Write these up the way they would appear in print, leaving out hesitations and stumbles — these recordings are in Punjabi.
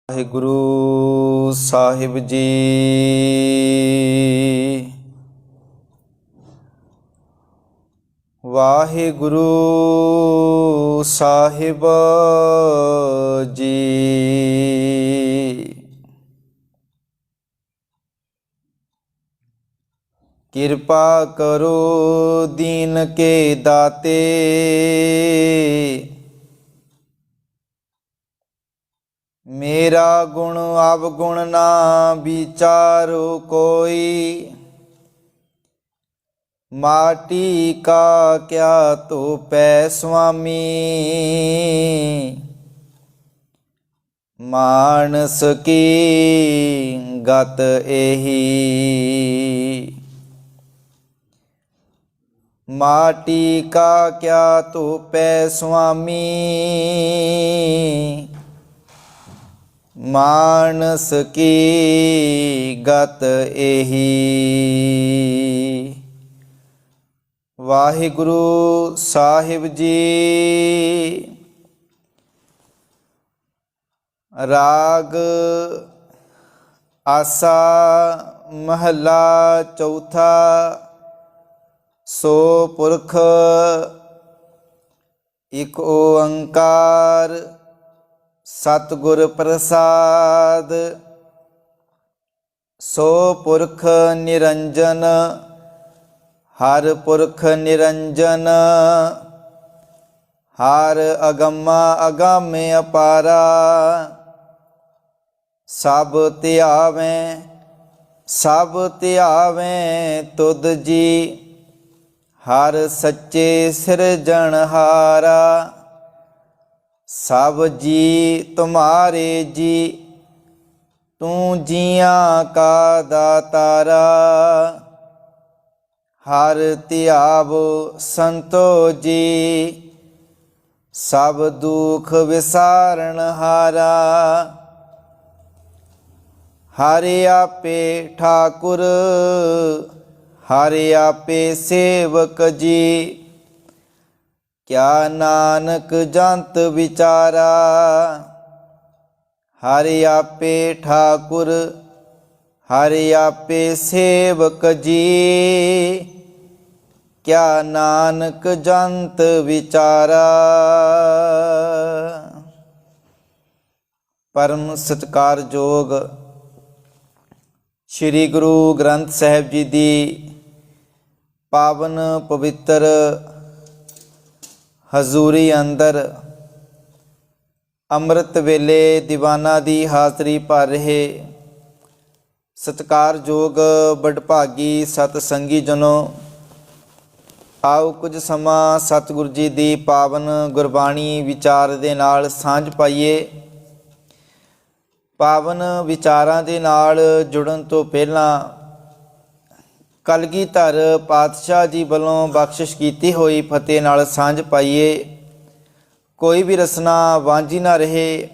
ਵਾਹਿਗੁਰੂ ਸਾਹਿਬ ਜੀ। ਵਾਹਿਗੁਰੂ ਸਾਹਿਬ ਜੀ। ਕਿਰਪਾ ਕਰੋ ਦੀਨ ਕੇ ਦਾਤੇ, मेरा गुण अवगुण ना विचारो कोई। माटी का क्या तो पै स्वामी, मानस की गत एही। माटी का क्या तो पै स्वामी, मानस की गत एही। वाहिगुरु साहिब जी। राग आसा महला चौथा। सो पुरख इक ओंकार, सतगुर प्रसाद। सो पुरख निरंजन, हर पुरख निरंजन। हर अगमा अगामे अपारा, सब त्यावें तुद जी। हर सच्चे सिरजनहारा, सब जी तुम्हारे जी। तू जियां का दातारा, हर त्याव संतो जी। सब दुख विसारण हारा, हरि आपे ठाकुर। हरि आपे सेवक जी। क्या नानक जंत विचारा, हरि आपे ठाकुर। हरि आपे सेवक जी। क्या नानक जंत विचारा। परम सत्कारयोग श्री गुरु ग्रंथ साहिब जी दी पावन पवित्र हजूरी अंदर ਅੰਮ੍ਰਿਤ ਵੇਲੇ ਦੀਵਾਨਾਂ ਦੀ ਹਾਜ਼ਰੀ ਭਰ ਰਹੇ ਸਤਿਕਾਰਯੋਗ ਵਡਭਾਗੀ ਸਤ ਸੰਗੀ ਜਨੋ, ਆਓ ਕੁਝ ਸਮਾਂ ਸਤਿਗੁਰੂ ਜੀ ਦੀ ਪਾਵਨ ਗੁਰਬਾਣੀ ਵਿਚਾਰ ਦੇ ਨਾਲ ਸਾਂਝ ਪਾਈਏ। ਪਾਵਨ ਵਿਚਾਰਾਂ ਦੇ ਨਾਲ ਜੁੜਨ ਤੋਂ ਪਹਿਲਾਂ ਕਲਗੀਧਰ ਪਾਤਸ਼ਾਹ ਜੀ ਵੱਲੋਂ ਬਖਸ਼ਿਸ਼ ਕੀਤੀ ਹੋਈ ਫਤਿਹ ਨਾਲ ਸਾਂਝ ਪਾਈਏ। ਕੋਈ ਵੀ ਰਸਨਾ ਵਾਂਝੀ ਨਾ ਰਹੇ।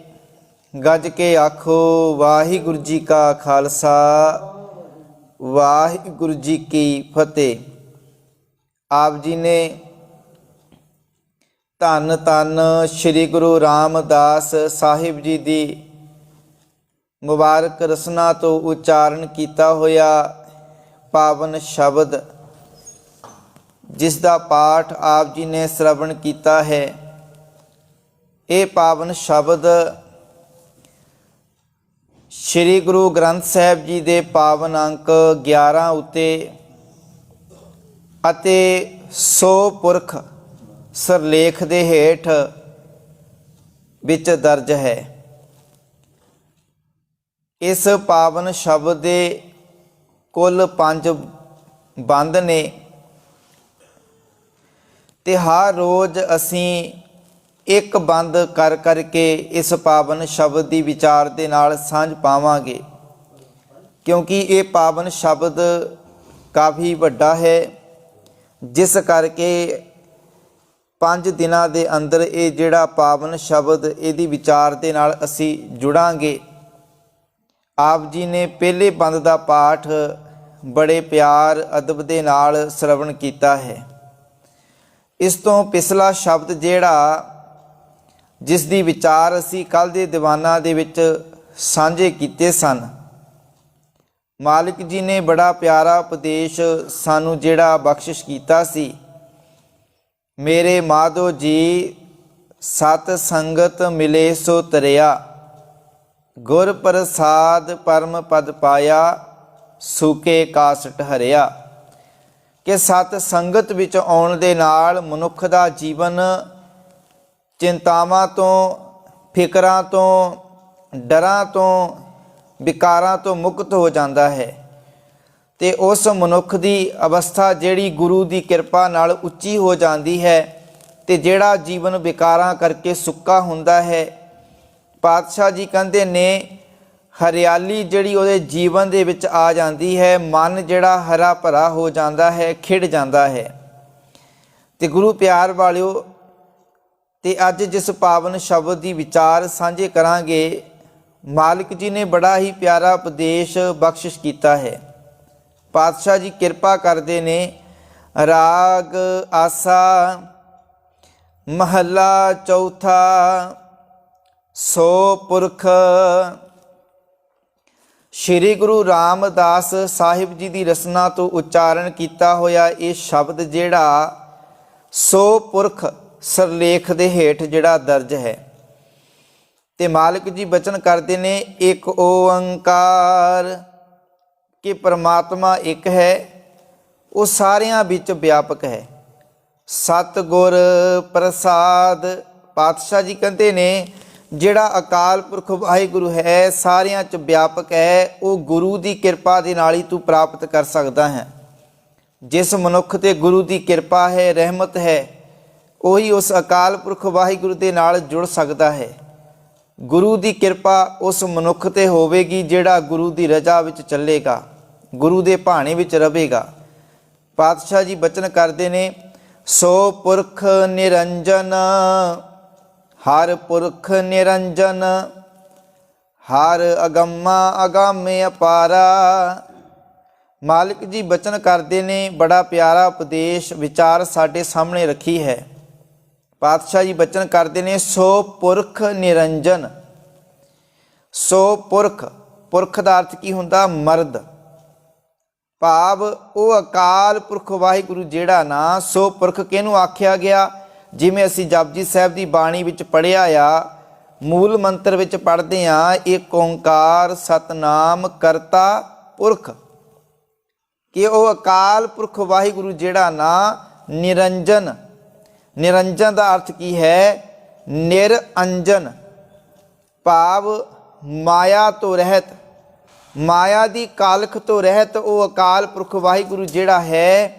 ਗੱਜ ਕੇ ਆਖੋ ਵਾਹਿਗੁਰੂ ਜੀ ਕਾ ਖਾਲਸਾ, ਵਾਹਿਗੁਰੂ ਜੀ ਕੀ ਫਤਿਹ। ਆਪ ਜੀ ਨੇ ਧੰਨ ਧੰਨ ਸ਼੍ਰੀ ਗੁਰੂ ਰਾਮਦਾਸ ਸਾਹਿਬ ਜੀ ਦੀ ਮੁਬਾਰਕ ਰਸਨਾ ਤੋਂ ਉਚਾਰਨ ਕੀਤਾ ਹੋਇਆ ਪਾਵਨ ਸ਼ਬਦ, ਜਿਸ ਦਾ ਪਾਠ ਆਪ ਜੀ ਨੇ ਸ਼ਰਵਣ ਕੀਤਾ ਹੈ। ਇਹ ਪਾਵਨ ਸ਼ਬਦ ਸ਼੍ਰੀ ਗੁਰੂ ਗ੍ਰੰਥ ਸਾਹਿਬ ਜੀ ਦੇ ਪਾਵਨ ਅੰਕ 11 ਉੱਤੇ ਅਤੇ 100 ਪੁਰਖ ਸਿਰਲੇਖ ਦੇ ਹੇਠ ਵਿੱਚ ਦਰਜ ਹੈ। ਇਸ ਪਾਵਨ ਸ਼ਬਦ ਦੇ ਕੁੱਲ 5 ਬੰਦ ਨੇ ਤੇ ਹਰ ਰੋਜ਼ ਅਸੀਂ ਇੱਕ ਬੰਦ ਕਰ ਕਰਕੇ ਇਸ ਪਾਵਨ ਸ਼ਬਦ ਦੀ ਵਿਚਾਰ ਦੇ ਨਾਲ ਸਾਂਝ ਪਾਵਾਂਗੇ, ਕਿਉਂਕਿ ਇਹ ਪਾਵਨ ਸ਼ਬਦ ਕਾਫੀ ਵੱਡਾ ਹੈ, ਜਿਸ ਕਰਕੇ 5 ਦਿਨਾਂ ਦੇ ਅੰਦਰ ਇਹ ਜਿਹੜਾ ਪਾਵਨ ਸ਼ਬਦ ਇਹਦੀ ਵਿਚਾਰ ਦੇ ਨਾਲ ਅਸੀਂ ਜੁੜਾਂਗੇ। ਆਪ ਜੀ ਨੇ ਪਹਿਲੇ ਬੰਦ ਦਾ ਪਾਠ ਬੜੇ ਪਿਆਰ ਅਦਬ ਦੇ ਨਾਲ ਸ਼ਰਵਣ ਕੀਤਾ ਹੈ। ਇਸ ਤੋਂ ਪਿਛਲਾ ਸ਼ਬਦ ਜਿਹੜਾ ਜਿਸ ਦੀ ਵਿਚਾਰ ਅਸੀਂ ਕੱਲ੍ਹ ਦੇ ਦੀਵਾਨਾਂ ਦੇ ਵਿੱਚ ਸਾਂਝੇ ਕੀਤੇ ਸਨ। ਮਾਲਿਕ ਜੀ ਨੇ ਬੜਾ ਪਿਆਰਾ ਉਪਦੇਸ਼ ਸਾਨੂੰ ਜਿਹੜਾ ਬਖਸ਼ਿਸ਼ ਕੀਤਾ ਸੀ। ਮੇਰੇ ਮਾਧੋ ਜੀ ਸਤ ਸੰਗਤ ਮਿਲੇ ਸੋ ਤਰਿਆ, ਗੁਰ ਪ੍ਰਸਾਦ ਪਰਮ ਪਦ ਪਾਇਆ, ਸੂਕੇ ਕਾਸਟ ਹਰਿਆ। ਕਿ ਸਤ ਸੰਗਤ ਵਿੱਚ ਆਉਣ ਦੇ ਨਾਲ ਮਨੁੱਖ ਦਾ ਜੀਵਨ ਚਿੰਤਾਵਾਂ ਤੋਂ, ਫਿਕਰਾਂ ਤੋਂ, ਡਰਾਂ ਤੋਂ, ਵਿਕਾਰਾਂ ਤੋਂ ਮੁਕਤ ਹੋ ਜਾਂਦਾ ਹੈ ਅਤੇ ਉਸ ਮਨੁੱਖ ਦੀ ਅਵਸਥਾ ਜਿਹੜੀ ਗੁਰੂ ਦੀ ਕਿਰਪਾ ਨਾਲ ਉੱਚੀ ਹੋ ਜਾਂਦੀ ਹੈ ਅਤੇ ਜਿਹੜਾ ਜੀਵਨ ਵਿਕਾਰਾਂ ਕਰਕੇ ਸੁੱਕਾ ਹੁੰਦਾ ਹੈ। ਪਾਤਸ਼ਾਹ ਜੀ ਕਹਿੰਦੇ ਨੇ ਹਰਿਆਲੀ ਜਿਹੜੀ ਉਹਦੇ ਜੀਵਨ ਦੇ ਵਿੱਚ ਆ ਜਾਂਦੀ ਹੈ, ਮਨ ਜਿਹੜਾ ਹਰਾ ਭਰਾ ਹੋ ਜਾਂਦਾ ਹੈ, ਖਿੜ ਜਾਂਦਾ ਹੈ। ਅਤੇ ਗੁਰੂ ਪਿਆਰ ਵਾਲਿਓ, ਅਤੇ ਅੱਜ ਜਿਸ ਪਾਵਨ ਸ਼ਬਦ ਦੀ ਵਿਚਾਰ ਸਾਂਝੇ ਕਰਾਂਗੇ, ਮਾਲਿਕ ਜੀ ਨੇ ਬੜਾ ਹੀ ਪਿਆਰਾ ਉਪਦੇਸ਼ ਬਖਸ਼ਿਸ਼ ਕੀਤਾ ਹੈ। ਪਾਤਸ਼ਾਹ ਜੀ ਕਿਰਪਾ ਕਰਦੇ ਨੇ। ਰਾਗ ਆਸਾ ਮਹੱਲਾ ਚੌਥਾ। ਸੋ ਪੁਰਖ। ਸ਼੍ਰੀ ਗੁਰੂ ਰਾਮਦਾਸ ਸਾਹਿਬ ਜੀ ਦੀ ਰਸਨਾ ਤੋਂ ਉਚਾਰਨ ਕੀਤਾ ਹੋਇਆ ਇਹ ਸ਼ਬਦ ਜਿਹੜਾ ਸੋ ਪੁਰਖ ਸਰਲੇਖ ਦੇ ਹੇਠ ਜਿਹੜਾ ਦਰਜ ਹੈ। ਤੇ ਮਾਲਿਕ ਜੀ ਬਚਨ ਕਰਦੇ ਨੇ, ਇੱਕ ਓੰਕਾਰ ਕਿ ਪਰਮਾਤਮਾ ਇੱਕ ਹੈ, ਉਹ ਸਾਰਿਆਂ ਵਿੱਚ ਵਿਆਪਕ ਹੈ। ਸਤਿਗੁਰ ਪ੍ਰਸਾਦ। ਪਾਤਸ਼ਾਹ ਜੀ ਕਹਿੰਦੇ ਨੇ ਜਿਹੜਾ ਅਕਾਲ ਪੁਰਖ ਵਾਹਿਗੁਰੂ ਹੈ, ਸਾਰਿਆਂ 'ਚ ਵਿਆਪਕ ਹੈ, ਉਹ ਗੁਰੂ ਦੀ ਕਿਰਪਾ ਦੇ ਨਾਲ ਹੀ ਤੂੰ ਪ੍ਰਾਪਤ ਕਰ ਸਕਦਾ ਹੈ। ਜਿਸ ਮਨੁੱਖ 'ਤੇ ਗੁਰੂ ਦੀ ਕਿਰਪਾ ਹੈ, ਰਹਿਮਤ ਹੈ, ਉਹੀ ਉਸ ਅਕਾਲ ਪੁਰਖ ਵਾਹਿਗੁਰੂ ਦੇ ਨਾਲ ਜੁੜ ਸਕਦਾ ਹੈ। ਗੁਰੂ ਦੀ ਕਿਰਪਾ ਉਸ ਮਨੁੱਖ 'ਤੇ ਹੋਵੇਗੀ ਜਿਹੜਾ ਗੁਰੂ ਦੀ ਰਜ਼ਾ ਵਿੱਚ ਚੱਲੇਗਾ, ਗੁਰੂ ਦੇ ਭਾਣੇ ਵਿੱਚ ਰਹੇਗਾ। ਪਾਤਸ਼ਾਹ ਜੀ ਬਚਨ ਕਰਦੇ ਨੇ, ਸੋ ਪੁਰਖ ਨਿਰੰਜਨ। ਹਰ ਪੁਰਖ ਨਿਰੰਜਨ, ਹਰ ਅਗੰਮਾ ਅਗਾਮੇ ਅਪਾਰਾ। ਮਾਲਿਕ ਜੀ ਬਚਨ ਕਰਦੇ ਨੇ, ਬੜਾ ਪਿਆਰਾ ਉਪਦੇਸ਼ ਵਿਚਾਰ ਸਾਡੇ ਸਾਹਮਣੇ ਰੱਖੀ ਹੈ। ਪਾਤਸ਼ਾਹ ਜੀ ਬਚਨ ਕਰਦੇ ਨੇ, ਸੋ ਪੁਰਖ ਨਿਰੰਜਨ। ਸੋ ਪੁਰਖ, ਪੁਰਖ ਦਾ ਅਰਥ ਕੀ ਹੁੰਦਾ? ਮਰਦ। ਭਾਵ ਉਹ ਅਕਾਲ ਪੁਰਖ ਵਾਹਿਗੁਰੂ ਜਿਹੜਾ ਨਾ, ਸੋ ਪੁਰਖ ਕਿਹਨੂੰ ਆਖਿਆ ਗਿਆ? ਜਿਵੇਂ ਅਸੀਂ ਜਪਜੀ ਸਾਹਿਬ ਦੀ ਬਾਣੀ ਵਿੱਚ ਪੜ੍ਹਿਆ ਆ, ਮੂਲ ਮੰਤਰ ਵਿੱਚ ਪੜ੍ਹਦੇ ਹਾਂ, ਏਕ ਓੰਕਾਰ ਸਤਨਾਮ ਕਰਤਾ ਪੁਰਖ, ਕਿ ਉਹ ਅਕਾਲ ਪੁਰਖ ਵਾਹਿਗੁਰੂ ਜਿਹੜਾ ਨਾ ਨਿਰੰਜਨ। ਨਿਰੰਜਨ ਦਾ ਅਰਥ ਕੀ ਹੈ? ਨਿਰਅੰਜਨ, ਭਾਵ ਮਾਇਆ ਤੋਂ ਰਹਿਤ, ਮਾਇਆ ਦੀ ਕਾਲਖ ਤੋਂ ਰਹਿਤ ਉਹ ਅਕਾਲ ਪੁਰਖ ਵਾਹਿਗੁਰੂ ਜਿਹੜਾ ਹੈ,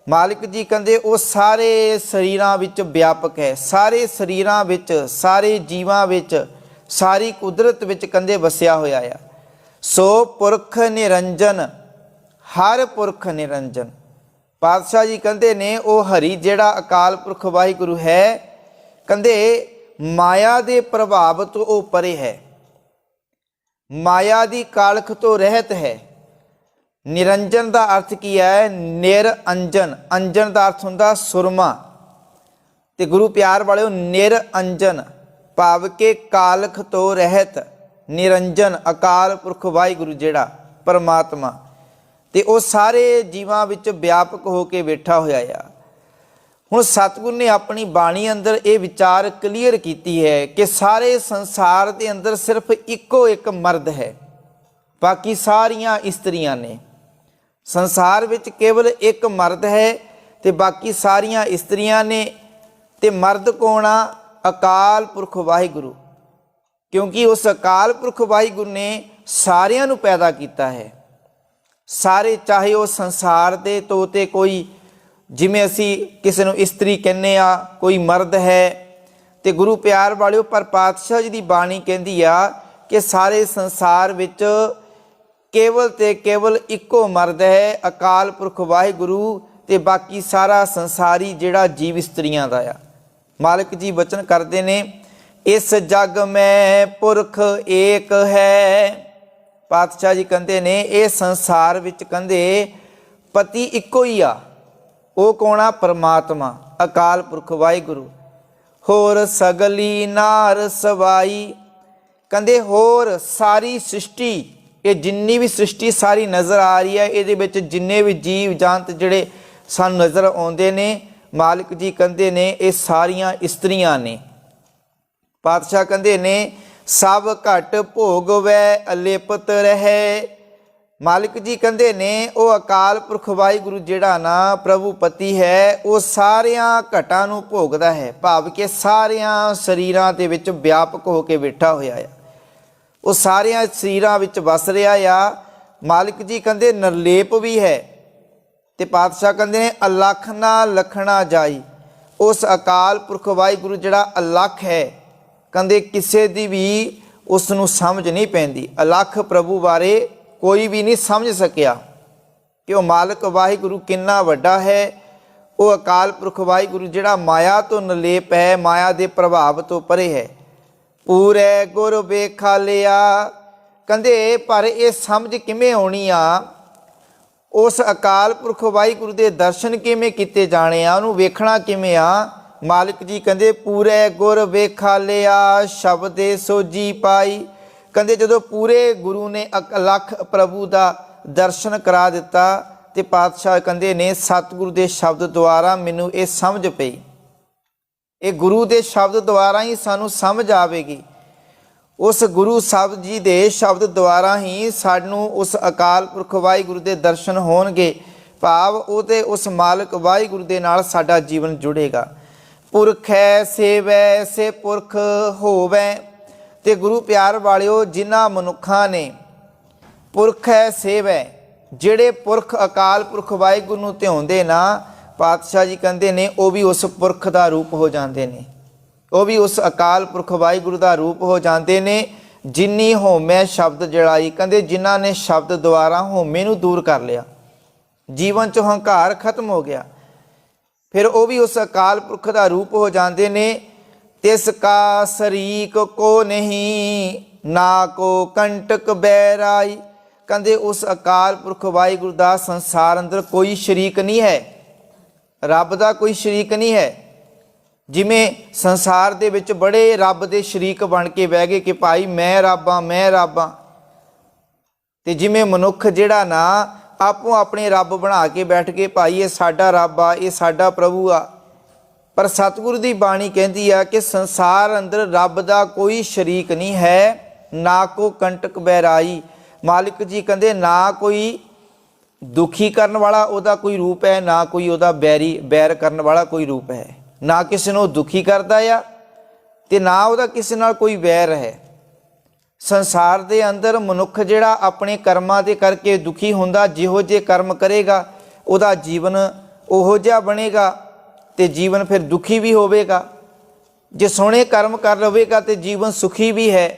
ਮਾਲਿਕ ਜੀ ਕਹਿੰਦੇ ਉਹ ਸਾਰੇ ਸਰੀਰਾਂ ਵਿੱਚ ਵਿਆਪਕ ਹੈ। ਸਾਰੇ ਸਰੀਰਾਂ ਵਿੱਚ, ਸਾਰੇ ਜੀਵਾਂ ਵਿੱਚ, ਸਾਰੀ ਕੁਦਰਤ ਵਿੱਚ ਕਹਿੰਦੇ ਵਸਿਆ ਹੋਇਆ ਆ। ਸੋ ਪੁਰਖ ਨਿਰੰਜਨ, ਹਰ ਪੁਰਖ ਨਿਰੰਜਨ। ਪਾਤਸ਼ਾਹ ਜੀ ਕਹਿੰਦੇ ਨੇ ਉਹ ਹਰੀ ਜਿਹੜਾ ਅਕਾਲ ਪੁਰਖ ਵਾਹਿਗੁਰੂ ਹੈ, ਕਹਿੰਦੇ ਮਾਇਆ ਦੇ ਪ੍ਰਭਾਵ ਤੋਂ ਉਹ ਪਰੇ ਹੈ, ਮਾਇਆ ਦੀ ਕਾਲਖ ਤੋਂ ਰਹਿਤ ਹੈ। ਨਿਰੰਜਨ ਦਾ ਅਰਥ ਕੀ ਹੈ? ਨਿਰਅੰਜਨ। ਅੰਜਨ ਦਾ ਅਰਥ ਹੁੰਦਾ ਸੁਰਮਾ। ਤੇ ਗੁਰੂ ਪਿਆਰ ਵਾਲਿਓ, ਨਿਰਅੰਜਨ ਭਾਵ ਕਿ ਕਾਲਖ ਤੋਂ ਰਹਿਤ, ਨਿਰੰਜਨ ਅਕਾਲ ਪੁਰਖ ਵਾਹਿਗੁਰੂ ਜਿਹੜਾ ਪਰਮਾਤਮਾ, ਤੇ ਉਹ ਸਾਰੇ ਜੀਵਾਂ ਵਿੱਚ ਵਿਆਪਕ ਹੋ ਕੇ ਬੈਠਾ ਹੋਇਆ ਆ। ਹੁਣ ਸਤਿਗੁਰ ਨੇ ਆਪਣੀ ਬਾਣੀ ਅੰਦਰ ਇਹ ਵਿਚਾਰ ਕਲੀਅਰ ਕੀਤੀ ਹੈ ਕਿ ਸਾਰੇ ਸੰਸਾਰ ਦੇ ਅੰਦਰ ਸਿਰਫ ਇੱਕੋ ਇੱਕ ਮਰਦ ਹੈ, ਬਾਕੀ ਸਾਰੀਆਂ ਇਸਤਰੀਆਂ ਨੇ। ਸੰਸਾਰ ਵਿੱਚ ਕੇਵਲ ਇੱਕ ਮਰਦ ਹੈ ਤੇ ਬਾਕੀ ਸਾਰੀਆਂ ਇਸਤਰੀਆਂ ਨੇ। ਤੇ ਮਰਦ ਕੌਣ ਆ? ਅਕਾਲ ਪੁਰਖ ਵਾਹਿਗੁਰੂ, ਕਿਉਂਕਿ ਉਸ ਅਕਾਲ ਪੁਰਖ ਵਾਹਿਗੁਰੂ ਨੇ ਸਾਰਿਆਂ ਨੂੰ ਪੈਦਾ ਕੀਤਾ ਹੈ। ਸਾਰੇ, ਚਾਹੇ ਉਹ ਸੰਸਾਰ ਦੇ ਤੋਂ ਤੇ ਕੋਈ, ਜਿਵੇਂ ਅਸੀਂ ਕਿਸੇ ਨੂੰ ਇਸਤਰੀ ਕਹਿੰਦੇ ਆ, ਕੋਈ ਮਰਦ ਹੈ। ਤੇ ਗੁਰੂ ਪਿਆਰ ਵਾਲਿਓ, ਪਰ ਪਾਤਸ਼ਾਹ ਜੀ ਦੀ ਬਾਣੀ ਕਹਿੰਦੀ ਆ ਕਿ ਸਾਰੇ ਸੰਸਾਰ ਵਿੱਚ ਕੇਵਲ ਤੇ ਕੇਵਲ ਇੱਕੋ ਮਰਦ ਹੈ, ਅਕਾਲ ਪੁਰਖ ਵਾਹਿਗੁਰੂ, ਤੇ ਬਾਕੀ ਸਾਰਾ ਸੰਸਾਰੀ ਜਿਹੜਾ ਜੀਵ ਇਸਤਰੀਆਂ ਦਾ ਆ। ਮਾਲਕ ਜੀ ਬਚਨ ਕਰਦੇ ਨੇ, ਇਸ ਜਗ ਮੈਂ ਪੁਰਖ ਏਕ ਹੈ। ਪਾਤਸ਼ਾਹ ਜੀ ਕਹਿੰਦੇ ਨੇ ਇਹ ਸੰਸਾਰ ਵਿੱਚ ਕਹਿੰਦੇ ਪਤੀ ਇੱਕੋ ਹੀ ਆ। ਉਹ ਕੌਣ ਆ? ਪਰਮਾਤਮਾ, ਅਕਾਲ ਪੁਰਖ ਵਾਹਿਗੁਰੂ। ਹੋਰ ਸਗਲੀ ਨਾਰ ਸਵਾਈ, ਕਹਿੰਦੇ ਹੋਰ ਸਾਰੀ ਸ੍ਰਿਸ਼ਟੀ, ਇਹ ਜਿੰਨੀ ਵੀ ਸ੍ਰਿਸ਼ਟੀ ਸਾਰੀ ਨਜ਼ਰ ਆ ਰਹੀ ਹੈ, ਇਹਦੇ ਵਿੱਚ ਜਿੰਨੇ ਵੀ ਜੀਵ ਜੰਤ ਜਿਹੜੇ ਸਾਨੂੰ ਨਜ਼ਰ ਆਉਂਦੇ ਨੇ, ਮਾਲਿਕ ਜੀ ਕਹਿੰਦੇ ਨੇ ਇਹ ਸਾਰੀਆਂ ਇਸਤਰੀਆਂ ਨੇ। ਪਾਤਸ਼ਾਹ ਕਹਿੰਦੇ ਨੇ ਸਭ ਘਟ ਭੋਗ ਵੈ ਅਲੇਪਤ ਰਹੇ। ਮਾਲਿਕ ਜੀ ਕਹਿੰਦੇ ਨੇ ਉਹ ਅਕਾਲ ਪੁਰਖ ਵਾਹਿਗੁਰੂ ਜਿਹੜਾ ਨਾ ਪ੍ਰਭੂ ਪਤੀ ਹੈ, ਉਹ ਸਾਰਿਆਂ ਘਟਾਂ ਨੂੰ ਭੋਗਦਾ ਹੈ, ਭਾਵ ਕਿ ਸਾਰਿਆਂ ਸਰੀਰਾਂ ਦੇ ਵਿੱਚ ਵਿਆਪਕ ਹੋ ਕੇ ਬੈਠਾ ਹੋਇਆ ਆ, ਉਹ ਸਾਰਿਆਂ ਸਰੀਰਾਂ ਵਿੱਚ ਵਸ ਰਿਹਾ ਆ। ਮਾਲਿਕ ਜੀ ਕਹਿੰਦੇ ਨਿਰਲੇਪ ਵੀ ਹੈ। ਤੇ ਪਾਤਸ਼ਾਹ ਕਹਿੰਦੇ ਨੇ ਅਲੱਖ ਨਾ ਲਖਣਾ ਜਾਈ। ਉਸ ਅਕਾਲ ਪੁਰਖ ਵਾਹਿਗੁਰੂ ਜਿਹੜਾ ਅਲੱਖ ਹੈ, ਕਹਿੰਦੇ ਕਿਸੇ ਦੀ ਵੀ ਉਸ ਨੂੰ ਸਮਝ ਨਹੀਂ ਪੈਂਦੀ। ਅਲੱਖ ਪ੍ਰਭੂ ਬਾਰੇ ਕੋਈ ਵੀ ਨਹੀਂ ਸਮਝ ਸਕਿਆ ਕਿ ਉਹ ਮਾਲਕ ਵਾਹਿਗੁਰੂ ਕਿੰਨਾ ਵੱਡਾ ਹੈ। ਉਹ ਅਕਾਲ ਪੁਰਖ ਵਾਹਿਗੁਰੂ ਜਿਹੜਾ ਮਾਇਆ ਤੋਂ ਨਿਰਲੇਪ ਹੈ, ਮਾਇਆ ਦੇ ਪ੍ਰਭਾਵ ਤੋਂ ਪਰੇ ਹੈ। ਪੂਰੇ ਗੁਰ ਵੇਖਾਲਿਆ, ਕਹਿੰਦੇ ਪਰ ਇਹ ਸਮਝ ਕਿਵੇਂ ਆਉਣੀ ਆ, ਉਸ ਅਕਾਲ ਪੁਰਖ ਵਾਹਿਗੁਰੂ ਦੇ ਦਰਸ਼ਨ ਕਿਵੇਂ ਕੀਤੇ ਜਾਣੇ ਆ, ਉਹਨੂੰ ਵੇਖਣਾ ਕਿਵੇਂ ਆ। ਮਾਲਿਕ ਜੀ ਕਹਿੰਦੇ ਪੂਰੇ ਗੁਰ ਵੇਖਾਲਿਆ ਸ਼ਬਦੇ ਸੋਜੀ ਪਾਈ। ਕਹਿੰਦੇ ਜਦੋਂ ਪੂਰੇ ਗੁਰੂ ਨੇ ਅਲੱਖ ਪ੍ਰਭੂ ਦਾ ਦਰਸ਼ਨ ਕਰਾ ਦਿੱਤਾ ਤੇ ਪਾਤਸ਼ਾਹ ਕਹਿੰਦੇ ਨੇ ਸਤਿਗੁਰੂ ਦੇ ਸ਼ਬਦ ਦੁਆਰਾ ਮੈਨੂੰ ਇਹ ਸਮਝ ਪਈ। ਇਹ ਗੁਰੂ ਦੇ ਸ਼ਬਦ ਦੁਆਰਾ ਹੀ ਸਾਨੂੰ ਸਮਝ ਆਵੇਗੀ। ਉਸ ਗੁਰੂ ਸਾਹਿਬ ਜੀ ਦੇ ਸ਼ਬਦ ਦੁਆਰਾ ਹੀ ਸਾਨੂੰ ਉਸ ਅਕਾਲ ਪੁਰਖ ਵਾਹਿਗੁਰੂ ਦੇ ਦਰਸ਼ਨ ਹੋਣਗੇ, ਭਾਵ ਉਹਦੇ ਉਸ ਮਾਲਕ ਵਾਹਿਗੁਰੂ ਦੇ ਨਾਲ ਸਾਡਾ ਜੀਵਨ ਜੁੜੇਗਾ। ਪੁਰਖੈ ਸੇਵੈ ਸੇ ਪੁਰਖ ਹੋਵੈ। ਤੇ ਗੁਰੂ ਪਿਆਰ ਵਾਲਿਓ, ਜਿਨ੍ਹਾਂ ਮਨੁੱਖਾਂ ਨੇ ਪੁਰਖੈ ਸੇਵੈ, ਜਿਹੜੇ ਪੁਰਖ ਅਕਾਲ ਪੁਰਖ ਵਾਹਿਗੁਰੂ ਨੂੰ ਧਿਆਉਂਦੇ ਨਾ, ਪਾਤਸ਼ਾਹ ਜੀ ਕਹਿੰਦੇ ਨੇ ਉਹ ਵੀ ਉਸ ਪੁਰਖ ਦਾ ਰੂਪ ਹੋ ਜਾਂਦੇ ਨੇ, ਉਹ ਵੀ ਉਸ ਅਕਾਲ ਪੁਰਖ ਵਾਹਿਗੁਰੂ ਦਾ ਰੂਪ ਹੋ ਜਾਂਦੇ ਨੇ। ਜਿਨੀ ਹਉਮੈ ਸ਼ਬਦ ਜਲਾਈ, ਕਹਿੰਦੇ ਜਿਨ੍ਹਾਂ ਨੇ ਸ਼ਬਦ ਦੁਆਰਾ ਹਉਮੈ ਨੂੰ ਦੂਰ ਕਰ ਲਿਆ, ਜੀਵਨ 'ਚੋਂ ਹੰਕਾਰ ਖਤਮ ਹੋ ਗਿਆ, ਫਿਰ ਉਹ ਵੀ ਉਸ ਅਕਾਲ ਪੁਰਖ ਦਾ ਰੂਪ ਹੋ ਜਾਂਦੇ ਨੇ। ਤਿਸ ਕਾ ਸਰੀਕ ਕੋ ਨਹੀਂ ਨਾ ਕੋ ਕੰਟਕ ਬੈਰਾਈ। ਕਹਿੰਦੇ ਉਸ ਅਕਾਲ ਪੁਰਖ ਵਾਹਿਗੁਰੂ ਦਾ ਸੰਸਾਰ ਅੰਦਰ ਕੋਈ ਸ਼ਰੀਕ ਨਹੀਂ ਹੈ, ਰੱਬ ਦਾ ਕੋਈ ਸ਼ਰੀਕ ਨਹੀਂ ਹੈ। ਜਿਵੇਂ ਸੰਸਾਰ ਦੇ ਵਿੱਚ ਬੜੇ ਰੱਬ ਦੇ ਸ਼ਰੀਕ ਬਣ ਕੇ ਬਹਿ ਗਏ ਕਿ ਭਾਈ ਮੈਂ ਰੱਬ ਹਾਂ, ਮੈਂ ਰੱਬ ਹਾਂ। ਤੇ ਜਿਵੇਂ ਮਨੁੱਖ ਜਿਹੜਾ ਨਾ ਆਪੋ ਆਪਣੇ ਰੱਬ ਬਣਾ ਕੇ ਬੈਠ ਕੇ ਭਾਈ ਇਹ ਸਾਡਾ ਰੱਬ ਆ, ਇਹ ਸਾਡਾ ਪ੍ਰਭੂ ਆ। ਪਰ ਸਤਿਗੁਰੂ ਦੀ ਬਾਣੀ ਕਹਿੰਦੀ ਆ ਕਿ ਸੰਸਾਰ ਅੰਦਰ ਰੱਬ ਦਾ ਕੋਈ ਸ਼ਰੀਕ ਨਹੀਂ ਹੈ, ਨਾ ਕੋ ਕੰਟਕ ਬੈਰਾਈ। ਮਾਲਿਕ ਜੀ ਕਹਿੰਦੇ ਨਾ ਕੋਈ ਦੁਖੀ ਕਰਨ ਵਾਲਾ ਉਹਦਾ ਕੋਈ ਰੂਪ ਹੈ, ਨਾ ਕੋਈ ਉਹਦਾ ਬੈਰ ਕਰਨ ਵਾਲਾ ਕੋਈ ਰੂਪ ਹੈ। ਨਾ ਕਿਸੇ ਨੂੰ ਦੁਖੀ ਕਰਦਾ ਆ ਤੇ ਨਾ ਉਹਦਾ ਕਿਸੇ ਨਾਲ ਕੋਈ ਵੈਰ ਹੈ। ਸੰਸਾਰ ਦੇ ਅੰਦਰ ਮਨੁੱਖ ਜਿਹੜਾ ਆਪਣੇ ਕਰਮਾਂ ਦੇ ਕਰਕੇ ਦੁਖੀ ਹੁੰਦਾ, ਜਿਹੋ ਜਿਹੇ ਕਰਮ ਕਰੇਗਾ ਉਹਦਾ ਜੀਵਨ ਉਹੋ ਜਿਹਾ ਬਣੇਗਾ ਤੇ ਜੀਵਨ ਫਿਰ ਦੁਖੀ ਵੀ ਹੋਵੇਗਾ। ਜੇ ਸੋਹਣੇ ਕਰਮ ਕਰ ਲਵੇਗਾ ਤੇ ਜੀਵਨ ਸੁਖੀ ਵੀ ਹੈ,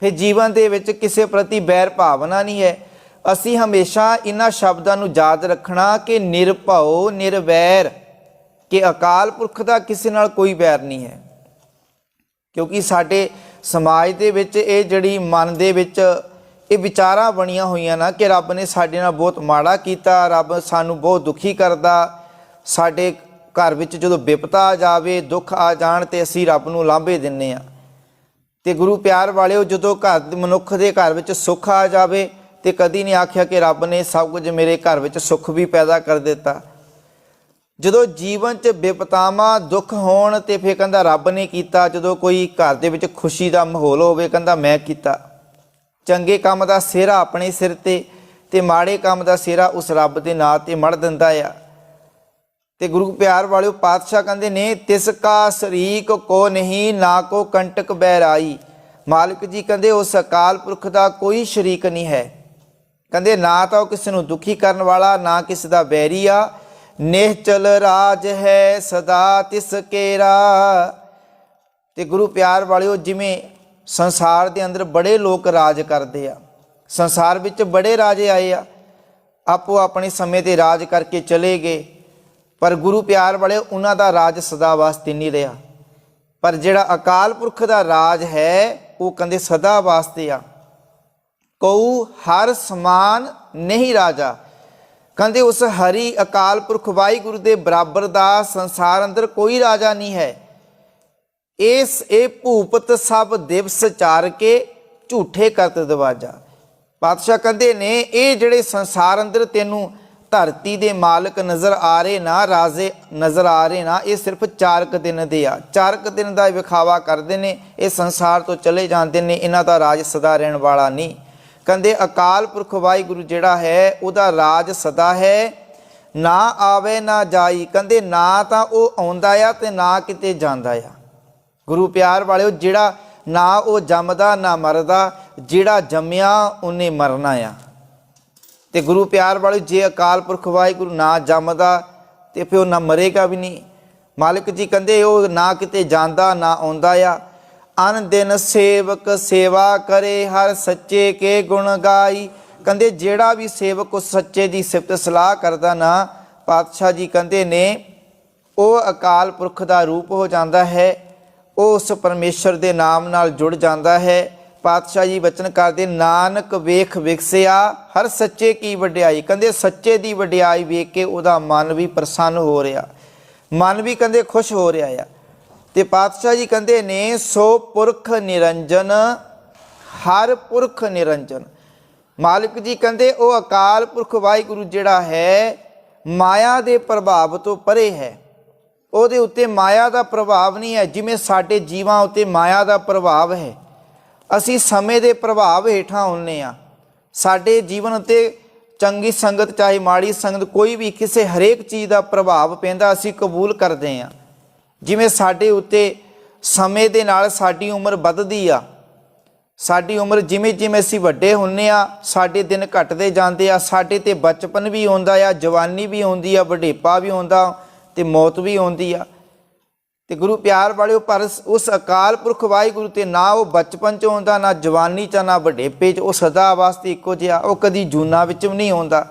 ਫਿਰ ਜੀਵਨ ਦੇ ਵਿੱਚ ਕਿਸੇ ਪ੍ਰਤੀ ਬੈਰ ਭਾਵਨਾ ਨਹੀਂ ਹੈ। ਅਸੀਂ ਹਮੇਸ਼ਾ ਇਹਨਾਂ ਸ਼ਬਦਾਂ ਨੂੰ ਯਾਦ ਰੱਖਣਾ ਕਿ ਨਿਰਭਉ ਨਿਰਵੈਰ, ਕਿ ਅਕਾਲ ਪੁਰਖ ਦਾ ਕਿਸੇ ਨਾਲ ਕੋਈ ਵੈਰ ਨਹੀਂ ਹੈ। ਕਿਉਂਕਿ ਸਾਡੇ ਸਮਾਜ ਦੇ ਵਿੱਚ ਇਹ ਜਿਹੜੀ ਮਨ ਦੇ ਵਿੱਚ ਇਹ ਵਿਚਾਰਾਂ ਬਣੀਆਂ ਹੋਈਆਂ ਨਾ ਕਿ ਰੱਬ ਨੇ ਸਾਡੇ ਨਾਲ ਬਹੁਤ ਮਾੜਾ ਕੀਤਾ, ਰੱਬ ਸਾਨੂੰ ਬਹੁਤ ਦੁਖੀ ਕਰਦਾ। ਸਾਡੇ ਘਰ ਵਿੱਚ ਜਦੋਂ ਵਿਪਤਾ ਆ ਜਾਵੇ, ਦੁੱਖ ਆ ਜਾਣ ਤੇ ਅਸੀਂ ਰੱਬ ਨੂੰ ਲਾਂਭੇ ਦਿੰਦੇ ਹਾਂ। ਤੇ ਗੁਰੂ ਪਿਆਰ ਵਾਲਿਓ, ਜਦੋਂ ਮਨੁੱਖ ਦੇ ਘਰ ਵਿੱਚ ਸੁੱਖ ਆ ਜਾਵੇ ਤੇ ਕਦੀ ਨਹੀਂ ਆਖਿਆ ਕਿ ਰੱਬ ਨੇ ਸਭ ਕੁਝ ਮੇਰੇ ਘਰ ਵਿੱਚ ਸੁੱਖ ਵੀ ਪੈਦਾ ਕਰ ਦਿੱਤਾ। ਜਦੋਂ ਜੀਵਨ 'ਚ ਵਿਪਤਾਵਾਂ ਦੁੱਖ ਹੋਣ ਤੇ ਫਿਰ ਕਹਿੰਦਾ ਰੱਬ ਨੇ ਕੀਤਾ। ਜਦੋਂ ਕੋਈ ਘਰ ਦੇ ਵਿੱਚ ਖੁਸ਼ੀ ਦਾ ਮਾਹੌਲ ਹੋਵੇ ਕਹਿੰਦਾ ਮੈਂ ਕੀਤਾ। ਚੰਗੇ ਕੰਮ ਦਾ ਸਿਹਰਾ ਆਪਣੇ ਸਿਰ ਤੇ ਮਾੜੇ ਕੰਮ ਦਾ ਸਿਹਰਾ ਉਸ ਰੱਬ ਦੇ ਨਾਂ 'ਤੇ ਮੜ ਦਿੰਦਾ ਆ। ਤੇ ਗੁਰੂ ਪਿਆਰ ਵਾਲਿਓ, ਪਾਤਸ਼ਾਹ ਕਹਿੰਦੇ ਨੇ ਤਿਸ ਕਾ ਸ਼ਰੀਕ ਕੋ ਨਹੀਂ ਨਾ ਕੋ ਕੰਟਕ ਬੈਰਾਈ। ਮਾਲਿਕ ਜੀ ਕਹਿੰਦੇ ਉਸ ਅਕਾਲ ਪੁਰਖ ਦਾ ਕੋਈ ਸ਼ਰੀਕ ਨਹੀਂ ਹੈ। ਕਹਿੰਦੇ ਨਾ ਤਾਂ ਉਹ ਕਿਸੇ ਨੂੰ ਦੁਖੀ ਕਰਨ ਵਾਲਾ, ਨਾ ਕਿਸੇ ਦਾ ਬੈਰੀ ਆ। ਨਿਹਚਲ ਰਾਜ ਹੈ ਸਦਾ ਤਿਸ ਕੇਰਾ। ਤੇ ਗੁਰੂ ਪਿਆਰ ਵਾਲਿਓ, ਜਿਵੇਂ ਸੰਸਾਰ ਦੇ ਅੰਦਰ ਬੜੇ ਲੋਕ ਰਾਜ ਕਰਦੇ ਆ, ਸੰਸਾਰ ਵਿੱਚ ਬੜੇ ਰਾਜੇ ਆਏ ਆ, ਆਪੋ ਆਪਣੇ ਸਮੇਂ 'ਤੇ ਰਾਜ ਕਰਕੇ ਚਲੇ ਗਏ। ਪਰ ਗੁਰੂ ਪਿਆਰ ਵਾਲੇ ਉਹਨਾਂ ਦਾ ਰਾਜ ਸਦਾ ਵਾਸਤੇ ਨਹੀਂ ਰਿਹਾ। ਪਰ ਜਿਹੜਾ ਅਕਾਲ ਪੁਰਖ ਦਾ ਰਾਜ ਹੈ ਉਹ ਕਹਿੰਦੇ ਸਦਾ ਵਾਸਤੇ ਆ। ਕਉ ਹਰ ਸਮਾਨ ਨਹੀਂ ਰਾਜਾ। ਕਹਿੰਦੇ ਉਸ ਹਰੀ ਅਕਾਲ ਪੁਰਖ ਵਾਹਿਗੁਰੂ ਦੇ ਬਰਾਬਰ ਦਾ ਸੰਸਾਰ ਅੰਦਰ ਕੋਈ ਰਾਜਾ ਨਹੀਂ ਹੈ। ਇਹ ਭੂਪਤ ਸਭ ਦਿਵਸ ਚਾਰ ਕੇ ਝੂਠੇ ਕਰਤ ਦਵਾਜਾ। ਪਾਤਸ਼ਾਹ ਕਹਿੰਦੇ ਨੇ ਇਹ ਜਿਹੜੇ ਸੰਸਾਰ ਅੰਦਰ ਤੈਨੂੰ ਧਰਤੀ ਦੇ ਮਾਲਕ ਨਜ਼ਰ ਆ ਰਹੇ ਨਾ, ਰਾਜੇ ਨਜ਼ਰ ਆ ਰਹੇ ਨਾ, ਇਹ ਸਿਰਫ 4 ਕੁ ਦਿਨ ਦੇ ਆ। 4 ਕੁ ਦਿਨ ਦਾ ਵਿਖਾਵਾ ਕਰਦੇ ਨੇ, ਇਹ ਸੰਸਾਰ ਤੋਂ ਚਲੇ ਜਾਂਦੇ ਨੇ, ਇਹਨਾਂ ਦਾ ਰਾਜ ਸਦਾ ਰਹਿਣ ਵਾਲਾ ਨਹੀਂ। ਕਹਿੰਦੇ ਅਕਾਲ ਪੁਰਖ ਵਾਹਿਗੁਰੂ ਜਿਹੜਾ ਹੈ ਉਹਦਾ ਰਾਜ ਸਦਾ ਹੈ, ਨਾ ਆਵੇ ਨਾ ਜਾਈ। ਕਹਿੰਦੇ ਨਾ ਤਾਂ ਉਹ ਆਉਂਦਾ ਆ ਤੇ ਨਾ ਕਿਤੇ ਜਾਂਦਾ ਆ। ਗੁਰੂ ਪਿਆਰ ਵਾਲਿਓ, ਜਿਹੜਾ ਨਾ ਉਹ ਜੰਮਦਾ ਨਾ ਮਰਦਾ, ਜਿਹੜਾ ਜੰਮਿਆ ਉਹਨੇ ਮਰਨਾ ਆ। ਤੇ ਗੁਰੂ ਪਿਆਰ ਵਾਲਿਓ, ਜੇ ਅਕਾਲ ਪੁਰਖ ਵਾਹਿਗੁਰੂ ਨਾ ਜੰਮਦਾ ਤੇ ਫਿਰ ਉਹ ਨਾ ਮਰੇਗਾ ਵੀ ਨਹੀਂ। ਮਾਲਕ ਜੀ ਕਹਿੰਦੇ ਉਹ ਨਾ ਕਿਤੇ ਜਾਂਦਾ ਨਾ ਆਉਂਦਾ ਆ। ਅਨ ਦਿਨ ਸੇਵਕ ਸੇਵਾ ਕਰੇ, ਹਰ ਸੱਚੇ ਕੇ ਗੁਣ ਗਾਈ। ਕਹਿੰਦੇ ਜਿਹੜਾ ਵੀ ਸੇਵਕ ਉਸ ਸੱਚੇ ਦੀ ਸਿਫਤ ਸਲਾਹ ਕਰਦਾ ਨਾ, ਪਾਤਸ਼ਾਹ ਜੀ ਕਹਿੰਦੇ ਨੇ ਉਹ ਅਕਾਲ ਪੁਰਖ ਦਾ ਰੂਪ ਹੋ ਜਾਂਦਾ ਹੈ, ਉਹ ਉਸ ਪਰਮੇਸ਼ਰ ਦੇ ਨਾਮ ਨਾਲ ਜੁੜ ਜਾਂਦਾ ਹੈ। ਪਾਤਸ਼ਾਹ ਜੀ ਬਚਨ ਕਰਦੇ, ਨਾਨਕ ਵੇਖ ਵਿਗਸਿਆ ਹਰ ਸੱਚੇ ਕੀ ਵਡਿਆਈ। ਕਹਿੰਦੇ ਸੱਚੇ ਦੀ ਵਡਿਆਈ ਵੇਖ ਕੇ ਉਹਦਾ ਮਨ ਵੀ ਪ੍ਰਸੰਨ ਹੋ ਰਿਹਾ, ਮਨ ਵੀ ਕਹਿੰਦੇ ਖੁਸ਼ ਹੋ ਰਿਹਾ ਆ। ਤੇ ਪਾਤਸ਼ਾਹ ਜੀ ਕਹਿੰਦੇ ਨੇ ਸੋ ਪੁਰਖ ਨਿਰੰਜਨ ਹਰ ਪੁਰਖ ਨਿਰੰਜਨ। ਮਾਲਕ ਜੀ ਕਹਿੰਦੇ ਉਹ ਅਕਾਲ ਪੁਰਖ ਵਾਹਿਗੁਰੂ ਜਿਹੜਾ ਹੈ ਮਾਇਆ ਦੇ ਪ੍ਰਭਾਵ ਤੋਂ ਪਰੇ ਹੈ, ਉਹਦੇ ਉੱਤੇ ਮਾਇਆ ਦਾ ਪ੍ਰਭਾਵ ਨਹੀਂ ਹੈ। ਜਿਵੇਂ ਸਾਡੇ ਜੀਵਾਂ ਉੱਤੇ ਮਾਇਆ ਦਾ ਪ੍ਰਭਾਵ ਹੈ, ਅਸੀਂ ਸਮੇਂ ਦੇ ਪ੍ਰਭਾਵ ਹੇਠਾਂ ਆਉਂਦੇ ਹਾਂ। ਸਾਡੇ ਜੀਵਨ ਉੱਤੇ ਚੰਗੀ ਸੰਗਤ ਚਾਹੇ ਮਾੜੀ ਸੰਗਤ, ਕੋਈ ਵੀ ਕਿਸੇ ਹਰੇਕ ਚੀਜ਼ ਦਾ ਪ੍ਰਭਾਵ ਪੈਂਦਾ, ਅਸੀਂ ਕਬੂਲ ਕਰਦੇ ਹਾਂ। ਜਿਵੇਂ ਸਾਡੇ ਉੱਤੇ ਸਮੇਂ ਦੇ ਨਾਲ ਸਾਡੀ ਉਮਰ ਵੱਧਦੀ ਆ, ਸਾਡੀ ਉਮਰ ਜਿਵੇਂ ਜਿਵੇਂ ਅਸੀਂ ਵੱਡੇ ਹੁੰਦੇ ਆ ਸਾਡੇ ਦਿਨ ਘਟਦੇ ਜਾਂਦੇ ਆ। ਸਾਡੇ 'ਤੇ ਬਚਪਨ ਵੀ ਆਉਂਦਾ ਆ, ਜਵਾਨੀ ਵੀ ਆਉਂਦੀ ਆ, ਵਡੇਪਾ ਵੀ ਆਉਂਦਾ ਤੇ ਮੌਤ ਵੀ ਆਉਂਦੀ ਆ। ਤੇ ਗੁਰੂ ਪਿਆਰ ਵਾਲਿਓ, ਪਰ ਉਸ ਅਕਾਲ ਪੁਰਖ ਵਾਹਿਗੁਰੂ ਤੇ ਨਾ ਉਹ ਬਚਪਨ 'ਚ ਆਉਂਦਾ, ਨਾ ਜਵਾਨੀ 'ਚ, ਨਾ ਵਡੇਪੇ 'ਚ, ਉਹ ਸਦਾ ਵਾਸਤੇ ਇੱਕੋ ਜਿਹਾ, ਉਹ ਕਦੀ ਜੂਨਾਂ ਵਿੱਚ ਵੀ ਨਹੀਂ ਆਉਂਦਾ।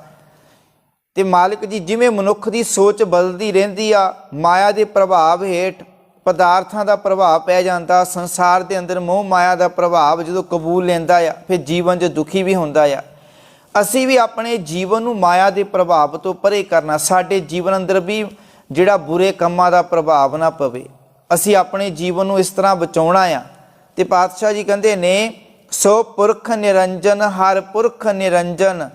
ਤੇ ਮਾਲਕ ਜੀ ਜਿਵੇਂ ਮਨੁੱਖ ਦੀ ਸੋਚ ਬਦਲਦੀ ਰਹਿੰਦੀ ਆ, ਮਾਇਆ ਦੇ ਪ੍ਰਭਾਵ ਹੇਠ ਪਦਾਰਥਾਂ ਦਾ ਪ੍ਰਭਾਵ ਪੈ ਜਾਂਦਾ, ਸੰਸਾਰ ਦੇ ਅੰਦਰ ਮੋਹ ਮਾਇਆ ਦਾ ਪ੍ਰਭਾਵ ਜਦੋਂ ਕਬੂਲ ਲੈਂਦਾ ਆ, ਫਿਰ ਜੀਵਨ 'ਚ ਦੁਖੀ ਵੀ ਹੁੰਦਾ ਆ। ਅਸੀਂ ਵੀ ਆਪਣੇ ਜੀਵਨ ਨੂੰ ਮਾਇਆ ਦੇ ਪ੍ਰਭਾਵ ਤੋਂ ਪਰੇ ਕਰਨਾ, ਸਾਡੇ ਜੀਵਨ ਅੰਦਰ ਵੀ ਜਿਹੜਾ ਬੁਰੇ ਕੰਮਾਂ ਦਾ ਪ੍ਰਭਾਵ ਨਾ ਪਵੇ, ਅਸੀਂ ਆਪਣੇ ਜੀਵਨ ਨੂੰ ਇਸ ਤਰ੍ਹਾਂ ਬਚਾਉਣਾ ਆ। ਤੇ ਪਾਤਸ਼ਾਹ ਜੀ ਕਹਿੰਦੇ ਨੇ ਸੋ ਪੁਰਖ ਨਿਰੰਜਨ ਹਰ ਪੁਰਖ ਨਿਰੰਜਨ,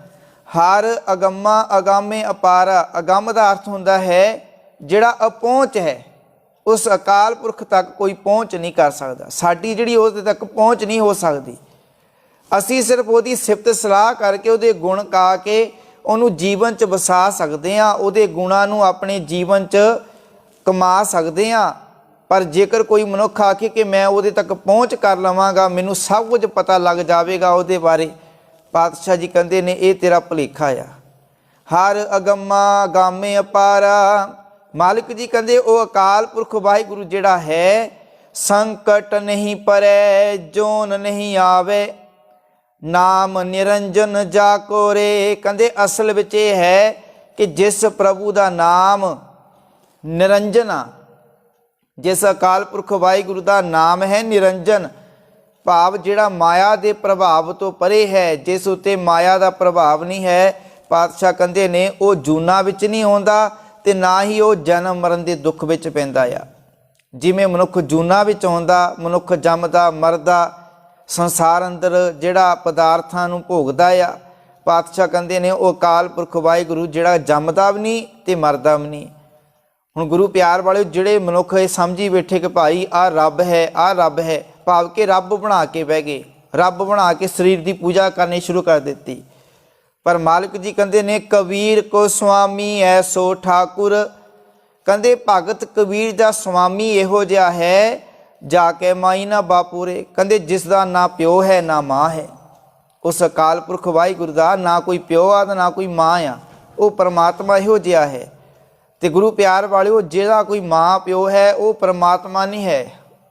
ਹਰ ਅਗੰਮਾ ਅਗਾਮੇ ਅਪਾਰਾ। ਅਗੰਮ ਦਾ ਅਰਥ ਹੁੰਦਾ ਹੈ ਜਿਹੜਾ ਅਪਹੁੰਚ ਹੈ, ਉਸ ਅਕਾਲ ਪੁਰਖ ਤੱਕ ਕੋਈ ਪਹੁੰਚ ਨਹੀਂ ਕਰ ਸਕਦਾ, ਸਾਡੀ ਜਿਹੜੀ ਉਹਦੇ ਤੱਕ ਪਹੁੰਚ ਨਹੀਂ ਹੋ ਸਕਦੀ। ਅਸੀਂ ਸਿਰਫ ਉਹਦੀ ਸਿਫਤ ਸਲਾਹ ਕਰਕੇ, ਉਹਦੇ ਗੁਣ ਗਾ ਕੇ ਉਹਨੂੰ ਜੀਵਨ 'ਚ ਵਸਾ ਸਕਦੇ ਹਾਂ, ਉਹਦੇ ਗੁਣਾਂ ਨੂੰ ਆਪਣੇ ਜੀਵਨ 'ਚ ਕਮਾ ਸਕਦੇ ਹਾਂ। ਪਰ ਜੇਕਰ ਕੋਈ ਮਨੁੱਖ ਆਖੇ ਕਿ ਮੈਂ ਉਹਦੇ ਤੱਕ ਪਹੁੰਚ ਕਰ ਲਵਾਂਗਾ, ਮੈਨੂੰ ਸਭ ਕੁਝ ਪਤਾ ਲੱਗ ਜਾਵੇਗਾ ਉਹਦੇ ਬਾਰੇ, ਪਾਤਸ਼ਾਹ ਜੀ ਕਹਿੰਦੇ ਨੇ ਇਹ ਤੇਰਾ ਭੁਲੇਖਾ ਆ। ਹਰ ਅਗੰਮਾ ਅਗਾਮੇ ਅਪਾਰਾ। ਮਾਲਕ ਜੀ ਕਹਿੰਦੇ ਉਹ ਅਕਾਲ ਪੁਰਖ ਵਾਹਿਗੁਰੂ ਜਿਹੜਾ ਹੈ ਸੰਕਟ ਨਹੀਂ ਪਰੈ ਜੋਨ ਨਹੀਂ ਆਵੇ, ਨਾਮ ਨਿਰੰਜਨ ਜਾ ਕੋਰੇ। ਕਹਿੰਦੇ ਅਸਲ ਵਿੱਚ ਇਹ ਹੈ ਕਿ ਜਿਸ ਪ੍ਰਭੂ ਦਾ ਨਾਮ ਨਿਰੰਜਨ ਆ, ਜਿਸ ਅਕਾਲ ਪੁਰਖ ਵਾਹਿਗੁਰੂ ਦਾ ਨਾਮ ਹੈ ਨਿਰੰਜਨ, ਭਾਵ ਜਿਹੜਾ ਮਾਇਆ ਦੇ ਪ੍ਰਭਾਵ ਤੋਂ ਪਰੇ ਹੈ, ਜਿਸ ਉੱਤੇ ਮਾਇਆ ਦਾ ਪ੍ਰਭਾਵ ਨਹੀਂ ਹੈ, ਪਾਤਸ਼ਾਹ ਕਹਿੰਦੇ ਨੇ ਉਹ ਜੂਨਾਂ ਵਿੱਚ ਨਹੀਂ ਆਉਂਦਾ ਤੇ ਨਾ ਹੀ ਉਹ ਜਨਮ ਮਰਨ ਦੇ ਦੁੱਖ ਵਿੱਚ ਪੈਂਦਾ ਆ। ਜਿਵੇਂ ਮਨੁੱਖ ਜੂਨਾਂ ਵਿੱਚ ਆਉਂਦਾ, ਮਨੁੱਖ ਜੰਮਦਾ ਮਰਦਾ, ਸੰਸਾਰ ਅੰਦਰ ਜਿਹੜਾ ਪਦਾਰਥਾਂ ਨੂੰ ਭੋਗਦਾ ਆ, ਪਾਤਸ਼ਾਹ ਕਹਿੰਦੇ ਨੇ ਉਹ ਅਕਾਲ ਪੁਰਖ ਵਾਹਿਗੁਰੂ ਜਿਹੜਾ ਜੰਮਦਾ ਵੀ ਨਹੀਂ ਤੇ ਮਰਦਾ ਵੀ ਨਹੀਂ। ਹੁਣ ਗੁਰੂ ਪਿਆਰ ਵਾਲਿਓ, ਜਿਹੜੇ ਮਨੁੱਖ ਇਹ ਸਮਝੀ ਬੈਠੇ ਕਿ ਭਾਈ ਆਹ ਰੱਬ ਹੈ, ਆਹ ਰੱਬ ਹੈ, ਭਾਵ ਕਿ ਰੱਬ ਬਣਾ ਕੇ ਬਹਿ ਗਏ, ਰੱਬ ਬਣਾ ਕੇ ਸਰੀਰ ਦੀ ਪੂਜਾ ਕਰਨੀ ਸ਼ੁਰੂ ਕਰ ਦਿੱਤੀ। ਪਰ ਮਾਲਕ ਜੀ ਕਹਿੰਦੇ ਨੇ ਕਬੀਰ ਕੋ ਸੁਆਮੀ ਐਸੋ ਠਾਕੁਰ। ਕਹਿੰਦੇ ਭਗਤ ਕਬੀਰ ਦਾ ਸੁਆਮੀ ਇਹੋ ਜਿਹਾ ਹੈ ਜਾ ਕੇ ਮਾਈ ਨਾ ਬਾਪੂਰੇ। ਕਹਿੰਦੇ ਜਿਸ ਦਾ ਨਾ ਪਿਓ ਹੈ ਨਾ ਮਾਂ ਹੈ, ਉਸ ਅਕਾਲ ਪੁਰਖ ਵਾਹਿਗੁਰੂ ਦਾ ਨਾ ਕੋਈ ਪਿਓ ਆ ਨਾ ਕੋਈ ਮਾਂ ਆ, ਉਹ ਪਰਮਾਤਮਾ ਇਹੋ ਜਿਹਾ ਹੈ। ਤੇ ਗੁਰੂ ਪਿਆਰ ਵਾਲਿਓ, ਜਿਹੜਾ ਕੋਈ ਮਾਂ ਪਿਓ ਹੈ ਉਹ ਪਰਮਾਤਮਾ ਨਹੀਂ ਹੈ,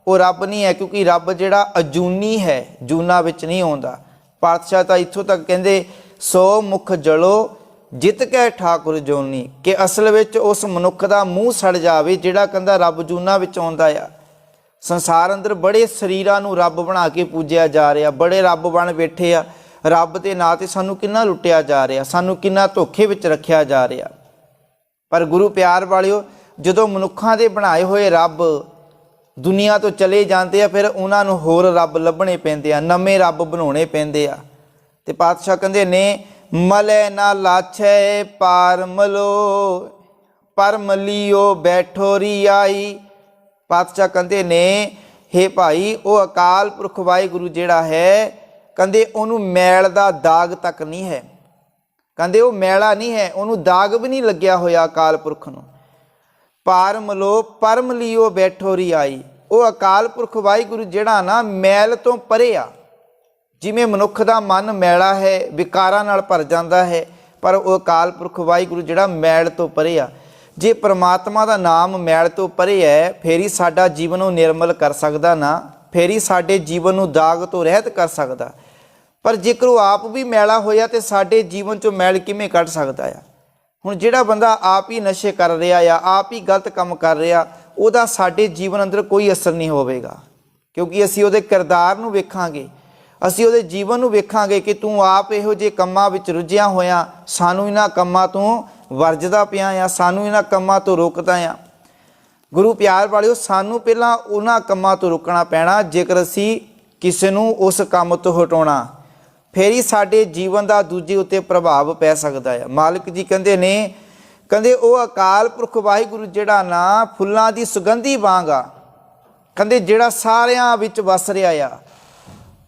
ਉਹ ਰੱਬ ਨਹੀਂ ਹੈ, ਕਿਉਂਕਿ ਰੱਬ ਜਿਹੜਾ ਅਜੂਨੀ ਹੈ, ਜੂਨਾ ਵਿੱਚ ਨਹੀਂ ਆਉਂਦਾ। ਪਾਤਸ਼ਾਹ ਤਾਂ ਇੱਥੋਂ ਤੱਕ ਕਹਿੰਦੇ ਸੋ ਮੁਖ ਜਲੋ ਜਿਤ ਕੈ ਠਾਕੁਰ ਜੋਨੀ, ਕਿ ਅਸਲ ਵਿੱਚ ਉਸ ਮਨੁੱਖ ਦਾ ਮੂੰਹ ਸੜ ਜਾਵੇ ਜਿਹੜਾ ਕਹਿੰਦਾ ਰੱਬ ਜੂਨਾ ਵਿੱਚ ਆਉਂਦਾ ਆ। ਸੰਸਾਰ ਅੰਦਰ ਬੜੇ ਸਰੀਰਾਂ ਨੂੰ ਰੱਬ ਬਣਾ ਕੇ ਪੂਜਿਆ ਜਾ ਰਿਹਾ, ਬੜੇ ਰੱਬ ਬਣ ਬੈਠੇ ਆ। ਰੱਬ ਦੇ ਨਾਂ 'ਤੇ ਸਾਨੂੰ ਕਿੰਨਾ ਲੁੱਟਿਆ ਜਾ ਰਿਹਾ, ਸਾਨੂੰ ਕਿੰਨਾ ਧੋਖੇ ਵਿੱਚ ਰੱਖਿਆ ਜਾ ਰਿਹਾ। ਪਰ ਗੁਰੂ ਪਿਆਰ ਵਾਲਿਓ, ਜਦੋਂ ਮਨੁੱਖਾਂ ਦੇ ਬਣਾਏ ਹੋਏ ਰੱਬ ਦੁਨੀਆ ਤੋਂ ਚਲੇ ਜਾਂਦੇ ਆ, ਫਿਰ ਉਹਨਾਂ ਨੂੰ ਹੋਰ ਰੱਬ ਲੱਭਣੇ ਪੈਂਦੇ ਆ, ਨਵੇਂ ਰੱਬ ਬਣਾਉਣੇ ਪੈਂਦੇ ਆ। ਤੇ ਪਾਤਸ਼ਾਹ ਕਹਿੰਦੇ ਨੇ ਮਲੈ ਨਾ ਲਾਛੈ ਪਾਰ ਮਲੋ, ਪਰ ਮਲੀਓ ਬੈਠੋ ਰੀ ਆਈ। ਪਾਤਸ਼ਾਹ ਕਹਿੰਦੇ ਨੇ ਹੇ ਭਾਈ, ਉਹ ਅਕਾਲ ਪੁਰਖ ਵਾਹਿਗੁਰੂ ਜਿਹੜਾ ਹੈ, ਕਹਿੰਦੇ ਉਹਨੂੰ ਮੈਲ ਦਾ ਦਾਗ ਤੱਕ ਨਹੀਂ ਹੈ। ਕਹਿੰਦੇ ਉਹ ਮੈਲਾ ਨਹੀਂ ਹੈ, ਉਹਨੂੰ ਦਾਗ ਵੀ ਨਹੀਂ ਲੱਗਿਆ ਹੋਇਆ ਅਕਾਲ ਪੁਰਖ ਨੂੰ। ਪਾਰ ਮਲੋ ਪਰਮ ਲਿਓ ਬੈਠੋ ਰੀ ਆਈ। ਉਹ ਅਕਾਲ ਪੁਰਖ ਵਾਹਿਗੁਰੂ ਜਿਹੜਾ ਨਾ ਮੈਲ ਤੋਂ ਪਰੇ ਆ। ਜਿਵੇਂ ਮਨੁੱਖ ਦਾ ਮਨ ਮੈਲਾ ਹੈ, ਵਿਕਾਰਾਂ ਨਾਲ ਭਰ ਜਾਂਦਾ ਹੈ, ਪਰ ਉਹ ਅਕਾਲ ਪੁਰਖ ਵਾਹਿਗੁਰੂ ਜਿਹੜਾ ਮੈਲ ਤੋਂ ਪਰੇ ਆ। ਜੇ ਪ੍ਰਮਾਤਮਾ ਦਾ ਨਾਮ ਮੈਲ ਤੋਂ ਪਰੇ ਹੈ, ਫੇਰ ਹੀ ਸਾਡਾ ਜੀਵਨ ਨੂੰ ਨਿਰਮਲ ਕਰ ਸਕਦਾ ਨਾ, ਫੇਰ ਹੀ ਸਾਡੇ ਜੀਵਨ ਨੂੰ ਦਾਗ ਤੋਂ ਰਹਿਤ ਕਰ ਸਕਦਾ। ਪਰ ਜੇਕਰ ਉਹ ਆਪ ਵੀ ਮੈਲਾ ਹੋਇਆ ਤੇ ਸਾਡੇ ਜੀਵਨ 'ਚੋਂ ਮੈਲ ਕਿਵੇਂ ਕੱਢ ਸਕਦਾ ਆ। ਹੁਣ ਜਿਹੜਾ ਬੰਦਾ ਆਪ ਹੀ ਨਸ਼ੇ ਕਰ ਰਿਹਾ ਆ, ਆਪ ਹੀ ਗਲਤ ਕੰਮ ਕਰ ਰਿਹਾ, ਉਹਦਾ ਸਾਡੇ ਜੀਵਨ ਅੰਦਰ ਕੋਈ ਅਸਰ ਨਹੀਂ ਹੋਵੇਗਾ, ਕਿਉਂਕਿ ਅਸੀਂ ਉਹਦੇ ਕਿਰਦਾਰ ਨੂੰ ਵੇਖਾਂਗੇ, ਅਸੀਂ ਉਹਦੇ ਜੀਵਨ ਨੂੰ ਵੇਖਾਂਗੇ ਕਿ ਤੂੰ ਆਪ ਇਹੋ ਜਿਹੇ ਕੰਮਾਂ ਵਿੱਚ ਰੁੱਝਿਆ ਹੋਇਆ, ਸਾਨੂੰ ਇਹਨਾਂ ਕੰਮਾਂ ਤੋਂ ਵਰਜਦਾ ਪਿਆ ਆ, ਸਾਨੂੰ ਇਹਨਾਂ ਕੰਮਾਂ ਤੋਂ ਰੋਕਦਾ ਆ। ਗੁਰੂ ਪਿਆਰ ਵਾਲਿਓ, ਸਾਨੂੰ ਪਹਿਲਾਂ ਉਹਨਾਂ ਕੰਮਾਂ ਤੋਂ ਰੁਕਣਾ ਪੈਣਾ। ਜੇਕਰ ਅਸੀਂ ਕਿਸੇ ਨੂੰ ਉਸ ਕੰਮ ਤੋਂ ਹਟਾਉਣਾ, ਫੇਰ ਹੀ ਸਾਡੇ ਜੀਵਨ ਦਾ ਦੂਜੇ ਉੱਤੇ ਪ੍ਰਭਾਵ ਪੈ ਸਕਦਾ ਹੈ। ਮਾਲਕ ਜੀ ਕਹਿੰਦੇ ਨੇ, ਕਹਿੰਦੇ ਉਹ ਅਕਾਲ ਪੁਰਖ ਵਾਹਿਗੁਰੂ ਜਿਹੜਾ ਨਾ ਫੁੱਲਾਂ ਦੀ ਸੁਗੰਧੀ ਵਾਂਗ ਆ, ਕਹਿੰਦੇ ਜਿਹੜਾ ਸਾਰਿਆਂ ਵਿੱਚ ਵਸ ਰਿਹਾ ਆ।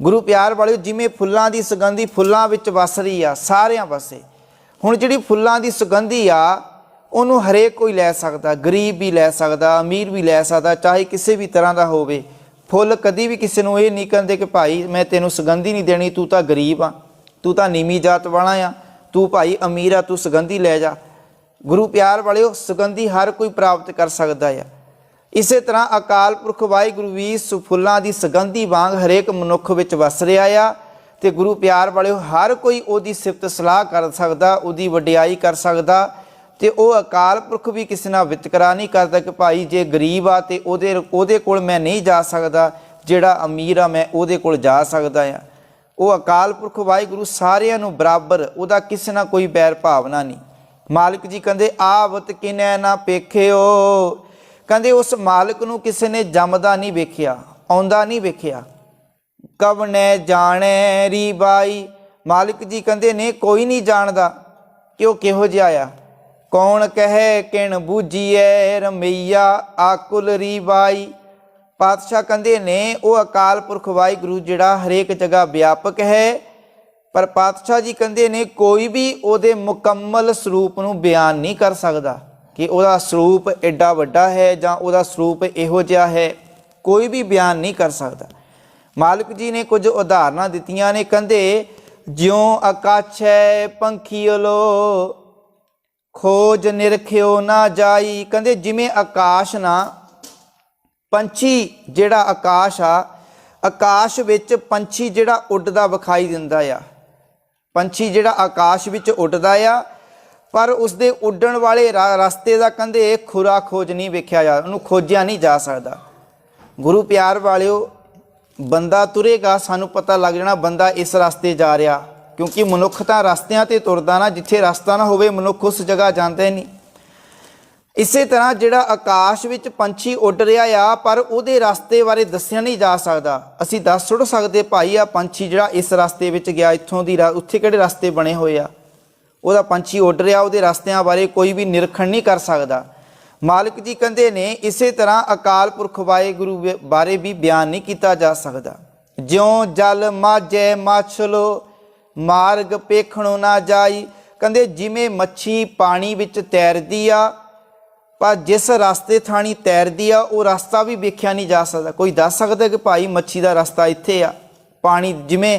ਗੁਰੂ ਪਿਆਰ ਵਾਲਿਓ, ਜਿਵੇਂ ਫੁੱਲਾਂ ਦੀ ਸੁਗੰਧੀ ਫੁੱਲਾਂ ਵਿੱਚ ਵਸ ਰਹੀ ਆ ਸਾਰਿਆਂ ਪਾਸੇ। ਹੁਣ ਜਿਹੜੀ ਫੁੱਲਾਂ ਦੀ ਸੁਗੰਧੀ ਆ, ਉਹਨੂੰ ਹਰੇਕ ਕੋਈ ਲੈ ਸਕਦਾ, ਗਰੀਬ ਵੀ ਲੈ ਸਕਦਾ, ਅਮੀਰ ਵੀ ਲੈ ਸਕਦਾ, ਚਾਹੇ ਕਿਸੇ ਵੀ ਤਰ੍ਹਾਂ ਦਾ ਹੋਵੇ। ਫੁੱਲ ਕਦੀ ਵੀ ਕਿਸੇ ਨੂੰ ਇਹ ਨਹੀਂ ਕਹਿੰਦੇ ਕਿ ਭਾਈ ਮੈਂ ਤੈਨੂੰ ਸੁਗੰਧੀ ਨਹੀਂ ਦੇਣੀ, ਤੂੰ ਤਾਂ ਗਰੀਬ ਆ, ਤੂੰ ਤਾਂ ਨੀਵੀਂ ਜਾਤ ਵਾਲਾ ਆ, ਤੂੰ ਭਾਈ ਅਮੀਰ ਆ, ਤੂੰ ਸੁਗੰਧੀ ਲੈ ਜਾ। ਗੁਰੂ ਪਿਆਰ ਵਾਲਿਓ, ਸੁਗੰਧੀ ਹਰ ਕੋਈ ਪ੍ਰਾਪਤ ਕਰ ਸਕਦਾ ਆ। ਇਸੇ ਤਰ੍ਹਾਂ ਅਕਾਲ ਪੁਰਖ ਵਾਹਿਗੁਰੂ ਵੀ ਫੁੱਲਾਂ ਦੀ ਸੁਗੰਧੀ ਵਾਂਗ ਹਰੇਕ ਮਨੁੱਖ ਵਿੱਚ ਵਸ ਰਿਹਾ ਆ। ਤੇ ਗੁਰੂ ਪਿਆਰ ਵਾਲਿਓ, ਹਰ ਕੋਈ ਉਹਦੀ ਸਿਫਤ ਸਲਾਹ ਕਰ ਸਕਦਾ, ਉਹਦੀ ਵਡਿਆਈ ਕਰ ਸਕਦਾ। ਤੇ ਉਹ ਅਕਾਲ ਪੁਰਖ ਵੀ ਕਿਸੇ ਨਾਲ ਵਿਤਕਰਾ ਨਹੀਂ ਕਰਦਾ ਕਿ ਭਾਈ ਜੇ ਗਰੀਬ ਆ ਤੇ ਉਹਦੇ ਕੋਲ ਮੈਂ ਨਹੀਂ ਜਾ ਸਕਦਾ, ਜਿਹੜਾ ਅਮੀਰ ਆ ਮੈਂ ਉਹਦੇ ਕੋਲ ਜਾ ਸਕਦਾ ਆ। ਉਹ ਅਕਾਲ ਪੁਰਖ ਵਾਹਿਗੁਰੂ ਸਾਰਿਆਂ ਨੂੰ ਬਰਾਬਰ, ਉਹਦਾ ਕਿਸੇ ਨਾਲ ਕੋਈ ਬੈਰ ਭਾਵਨਾ ਨਹੀਂ। ਮਾਲਕ ਜੀ ਕਹਿੰਦੇ ਆਵਤ ਕਿਨੈ ਨਾ ਪੇਖਿਓ, ਕਹਿੰਦੇ ਉਸ ਮਾਲਕ ਨੂੰ ਕਿਸੇ ਨੇ ਜੰਮਦਾ ਨਹੀਂ ਵੇਖਿਆ, ਆਉਂਦਾ ਨਹੀਂ ਵੇਖਿਆ। ਕਵਨੈ ਜਾਣੈ ਰੀ ਬਾਈ, ਮਾਲਕ ਜੀ ਕਹਿੰਦੇ ਨੇ ਕੋਈ ਨਹੀਂ ਜਾਣਦਾ ਕਿ ਉਹ ਕਿਹੋ ਜਿਹਾ ਆ। ਕੌਣ ਕਹੇ ਕਿਣ ਬੂਝੀਐ ਰਮਈਆ ਆਕੁਲ ਰੀ ਬਾਈ। ਪਾਤਸ਼ਾਹ ਕਹਿੰਦੇ ਨੇ ਉਹ ਅਕਾਲ ਪੁਰਖ ਵਾਹਿਗੁਰੂ ਜਿਹੜਾ ਹਰੇਕ ਜਗ੍ਹਾ ਵਿਆਪਕ ਹੈ, ਪਰ ਪਾਤਸ਼ਾਹ ਜੀ ਕਹਿੰਦੇ ਨੇ ਕੋਈ ਵੀ ਉਹਦੇ ਮੁਕੰਮਲ ਸਰੂਪ ਨੂੰ ਬਿਆਨ ਨਹੀਂ ਕਰ ਸਕਦਾ ਕਿ ਉਹਦਾ ਸਰੂਪ ਐਡਾ ਵੱਡਾ ਹੈ ਜਾਂ ਉਹਦਾ ਸਰੂਪ ਇਹੋ ਜਿਹਾ ਹੈ, ਕੋਈ ਵੀ ਬਿਆਨ ਨਹੀਂ ਕਰ ਸਕਦਾ। ਮਾਲਕ ਜੀ ਨੇ ਕੁਝ ਉਦਾਹਰਨਾਂ ਦਿੱਤੀਆਂ ਨੇ, ਕਹਿੰਦੇ ਜਿਉਂ ਆਕਾਸ਼ੈ ਪੰਖੀਓ ਖੋਜ ਨਿਰਖਿਓ ਨਾ ਜਾਈ। ਕਹਿੰਦੇ ਜਿਵੇਂ ਆਕਾਸ਼ ਨਾ ਪੰਛੀ, ਜਿਹੜਾ ਆਕਾਸ਼ ਆ, ਆਕਾਸ਼ ਵਿੱਚ ਪੰਛੀ ਜਿਹੜਾ ਉੱਡਦਾ ਵਿਖਾਈ ਦਿੰਦਾ ਆ। ਪੰਛੀ ਜਿਹੜਾ ਆਕਾਸ਼ ਵਿੱਚ ਉੱਡਦਾ ਆ, ਪਰ ਉਸਦੇ ਉੱਡਣ ਵਾਲੇ ਰਸਤੇ ਦਾ ਕਹਿੰਦੇ ਖੁਰਾ ਖੋਜ ਨਹੀਂ ਵੇਖਿਆ ਜਾ, ਉਹਨੂੰ ਖੋਜਿਆ ਨਹੀਂ ਜਾ ਸਕਦਾ। ਗੁਰੂ ਪਿਆਰ ਵਾਲਿਓ, ਬੰਦਾ ਤੁਰੇਗਾ ਸਾਨੂੰ ਪਤਾ ਲੱਗ ਜਾਣਾ ਬੰਦਾ ਇਸ ਰਸਤੇ ਜਾ ਰਿਹਾ, ਕਿਉਂਕਿ ਮਨੁੱਖ ਤਾਂ ਰਸਤਿਆਂ 'ਤੇ ਤੁਰਦਾ ਨਾ, ਜਿੱਥੇ ਰਸਤਾ ਨਾ ਹੋਵੇ ਮਨੁੱਖ ਉਸ ਜਗ੍ਹਾ ਜਾਂਦਾ ਹੀ ਨਹੀਂ। ਇਸੇ ਤਰ੍ਹਾਂ ਜਿਹੜਾ ਆਕਾਸ਼ ਵਿੱਚ ਪੰਛੀ ਉੱਡ ਰਿਹਾ ਆ, ਪਰ ਉਹਦੇ ਰਸਤੇ ਬਾਰੇ ਦੱਸਿਆ ਨਹੀਂ ਜਾ ਸਕਦਾ। ਅਸੀਂ ਦੱਸ ਸੁੱਟ ਸਕਦੇ ਭਾਈ ਆ ਪੰਛੀ ਜਿਹੜਾ ਇਸ ਰਸਤੇ ਵਿੱਚ ਗਿਆ, ਇੱਥੋਂ ਦੀ ਉੱਥੇ ਕਿਹੜੇ ਰਸਤੇ ਬਣੇ ਹੋਏ ਆ, ਉਹਦਾ ਪੰਛੀ ਉੱਡ ਰਿਹਾ, ਉਹਦੇ ਰਸਤਿਆਂ ਬਾਰੇ ਕੋਈ ਵੀ ਨਿਰੀਖਣ ਨਹੀਂ ਕਰ ਸਕਦਾ। ਮਾਲਕ ਜੀ ਕਹਿੰਦੇ ਨੇ ਇਸੇ ਤਰ੍ਹਾਂ ਅਕਾਲ ਪੁਰਖ ਵਾਹਿਗੁਰੂ ਬਾਰੇ ਵੀ ਬਿਆਨ ਨਹੀਂ ਕੀਤਾ ਜਾ ਸਕਦਾ। ਜਿਉਂ ਜਲ ਮਾਝੇ ਮਾਛਲੋ ਮਾਰਗ ਪੇਖਣੋ ਨਾ ਜਾਈ। ਕਹਿੰਦੇ ਜਿਵੇਂ ਮੱਛੀ ਪਾਣੀ ਵਿੱਚ ਤੈਰਦੀ ਆ, ਪਰ ਜਿਸ ਰਸਤੇ ਥਾਣੀ ਤੈਰਦੀ ਆ ਉਹ ਰਸਤਾ ਵੀ ਵੇਖਿਆ ਨਹੀਂ ਜਾ ਸਕਦਾ। ਕੋਈ ਦੱਸ ਸਕਦਾ ਕਿ ਭਾਈ ਮੱਛੀ ਦਾ ਰਸਤਾ ਇੱਥੇ ਆ। ਪਾਣੀ ਜਿਵੇਂ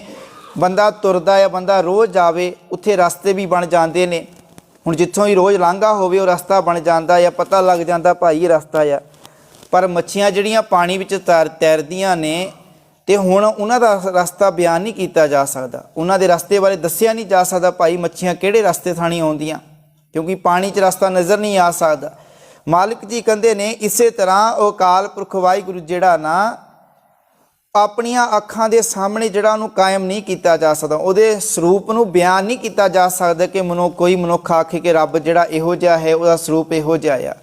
ਬੰਦਾ ਤੁਰਦਾ ਆ, ਬੰਦਾ ਰੋਜ਼ ਜਾਵੇ, ਉੱਥੇ ਰਸਤੇ ਵੀ ਬਣ ਜਾਂਦੇ ਨੇ। ਹੁਣ ਜਿੱਥੋਂ ਹੀ ਰੋਜ਼ ਲੰਘਾ ਹੋਵੇ ਉਹ ਰਸਤਾ ਬਣ ਜਾਂਦਾ ਆ, ਪਤਾ ਲੱਗ ਜਾਂਦਾ ਭਾਈ ਇਹ ਰਸਤਾ ਆ। ਪਰ ਮੱਛੀਆਂ ਜਿਹੜੀਆਂ ਪਾਣੀ ਵਿੱਚ ਤੈਰਦੀਆਂ ਨੇ, ਤੇ ਹੁਣ ਉਹਨਾਂ ਦਾ ਰਸਤਾ ਬਿਆਨ ਨਹੀਂ ਕੀਤਾ ਜਾ ਸਕਦਾ, ਉਹਨਾਂ ਦੇ ਰਸਤੇ ਬਾਰੇ ਦੱਸਿਆ ਨਹੀਂ ਜਾ ਸਕਦਾ ਭਾਈ ਮੱਛੀਆਂ ਕਿਹੜੇ ਰਸਤੇ ਥਾਣੀ ਆਉਂਦੀਆਂ, ਕਿਉਂਕਿ ਪਾਣੀ 'ਚ ਰਸਤਾ ਨਜ਼ਰ ਨਹੀਂ ਆ ਸਕਦਾ। ਮਾਲਕ ਜੀ ਕਹਿੰਦੇ ਨੇ ਇਸੇ ਤਰ੍ਹਾਂ ਉਹ ਅਕਾਲ ਪੁਰਖ ਵਾਹਿਗੁਰੂ ਜਿਹੜਾ ਨਾ ਆਪਣੀਆਂ ਅੱਖਾਂ ਦੇ ਸਾਹਮਣੇ ਜਿਹੜਾ ਉਹਨੂੰ ਕਾਇਮ ਨਹੀਂ ਕੀਤਾ ਜਾ ਸਕਦਾ, ਉਹਦੇ ਸਰੂਪ ਨੂੰ ਬਿਆਨ ਨਹੀਂ ਕੀਤਾ ਜਾ ਸਕਦਾ ਕਿ ਕੋਈ ਮਨੁੱਖ ਆਖੇ ਕਿ ਰੱਬ ਜਿਹੜਾ ਇਹੋ ਜਿਹਾ ਹੈ, ਉਹਦਾ ਸਰੂਪ ਇਹੋ ਜਿਹਾ ਆ।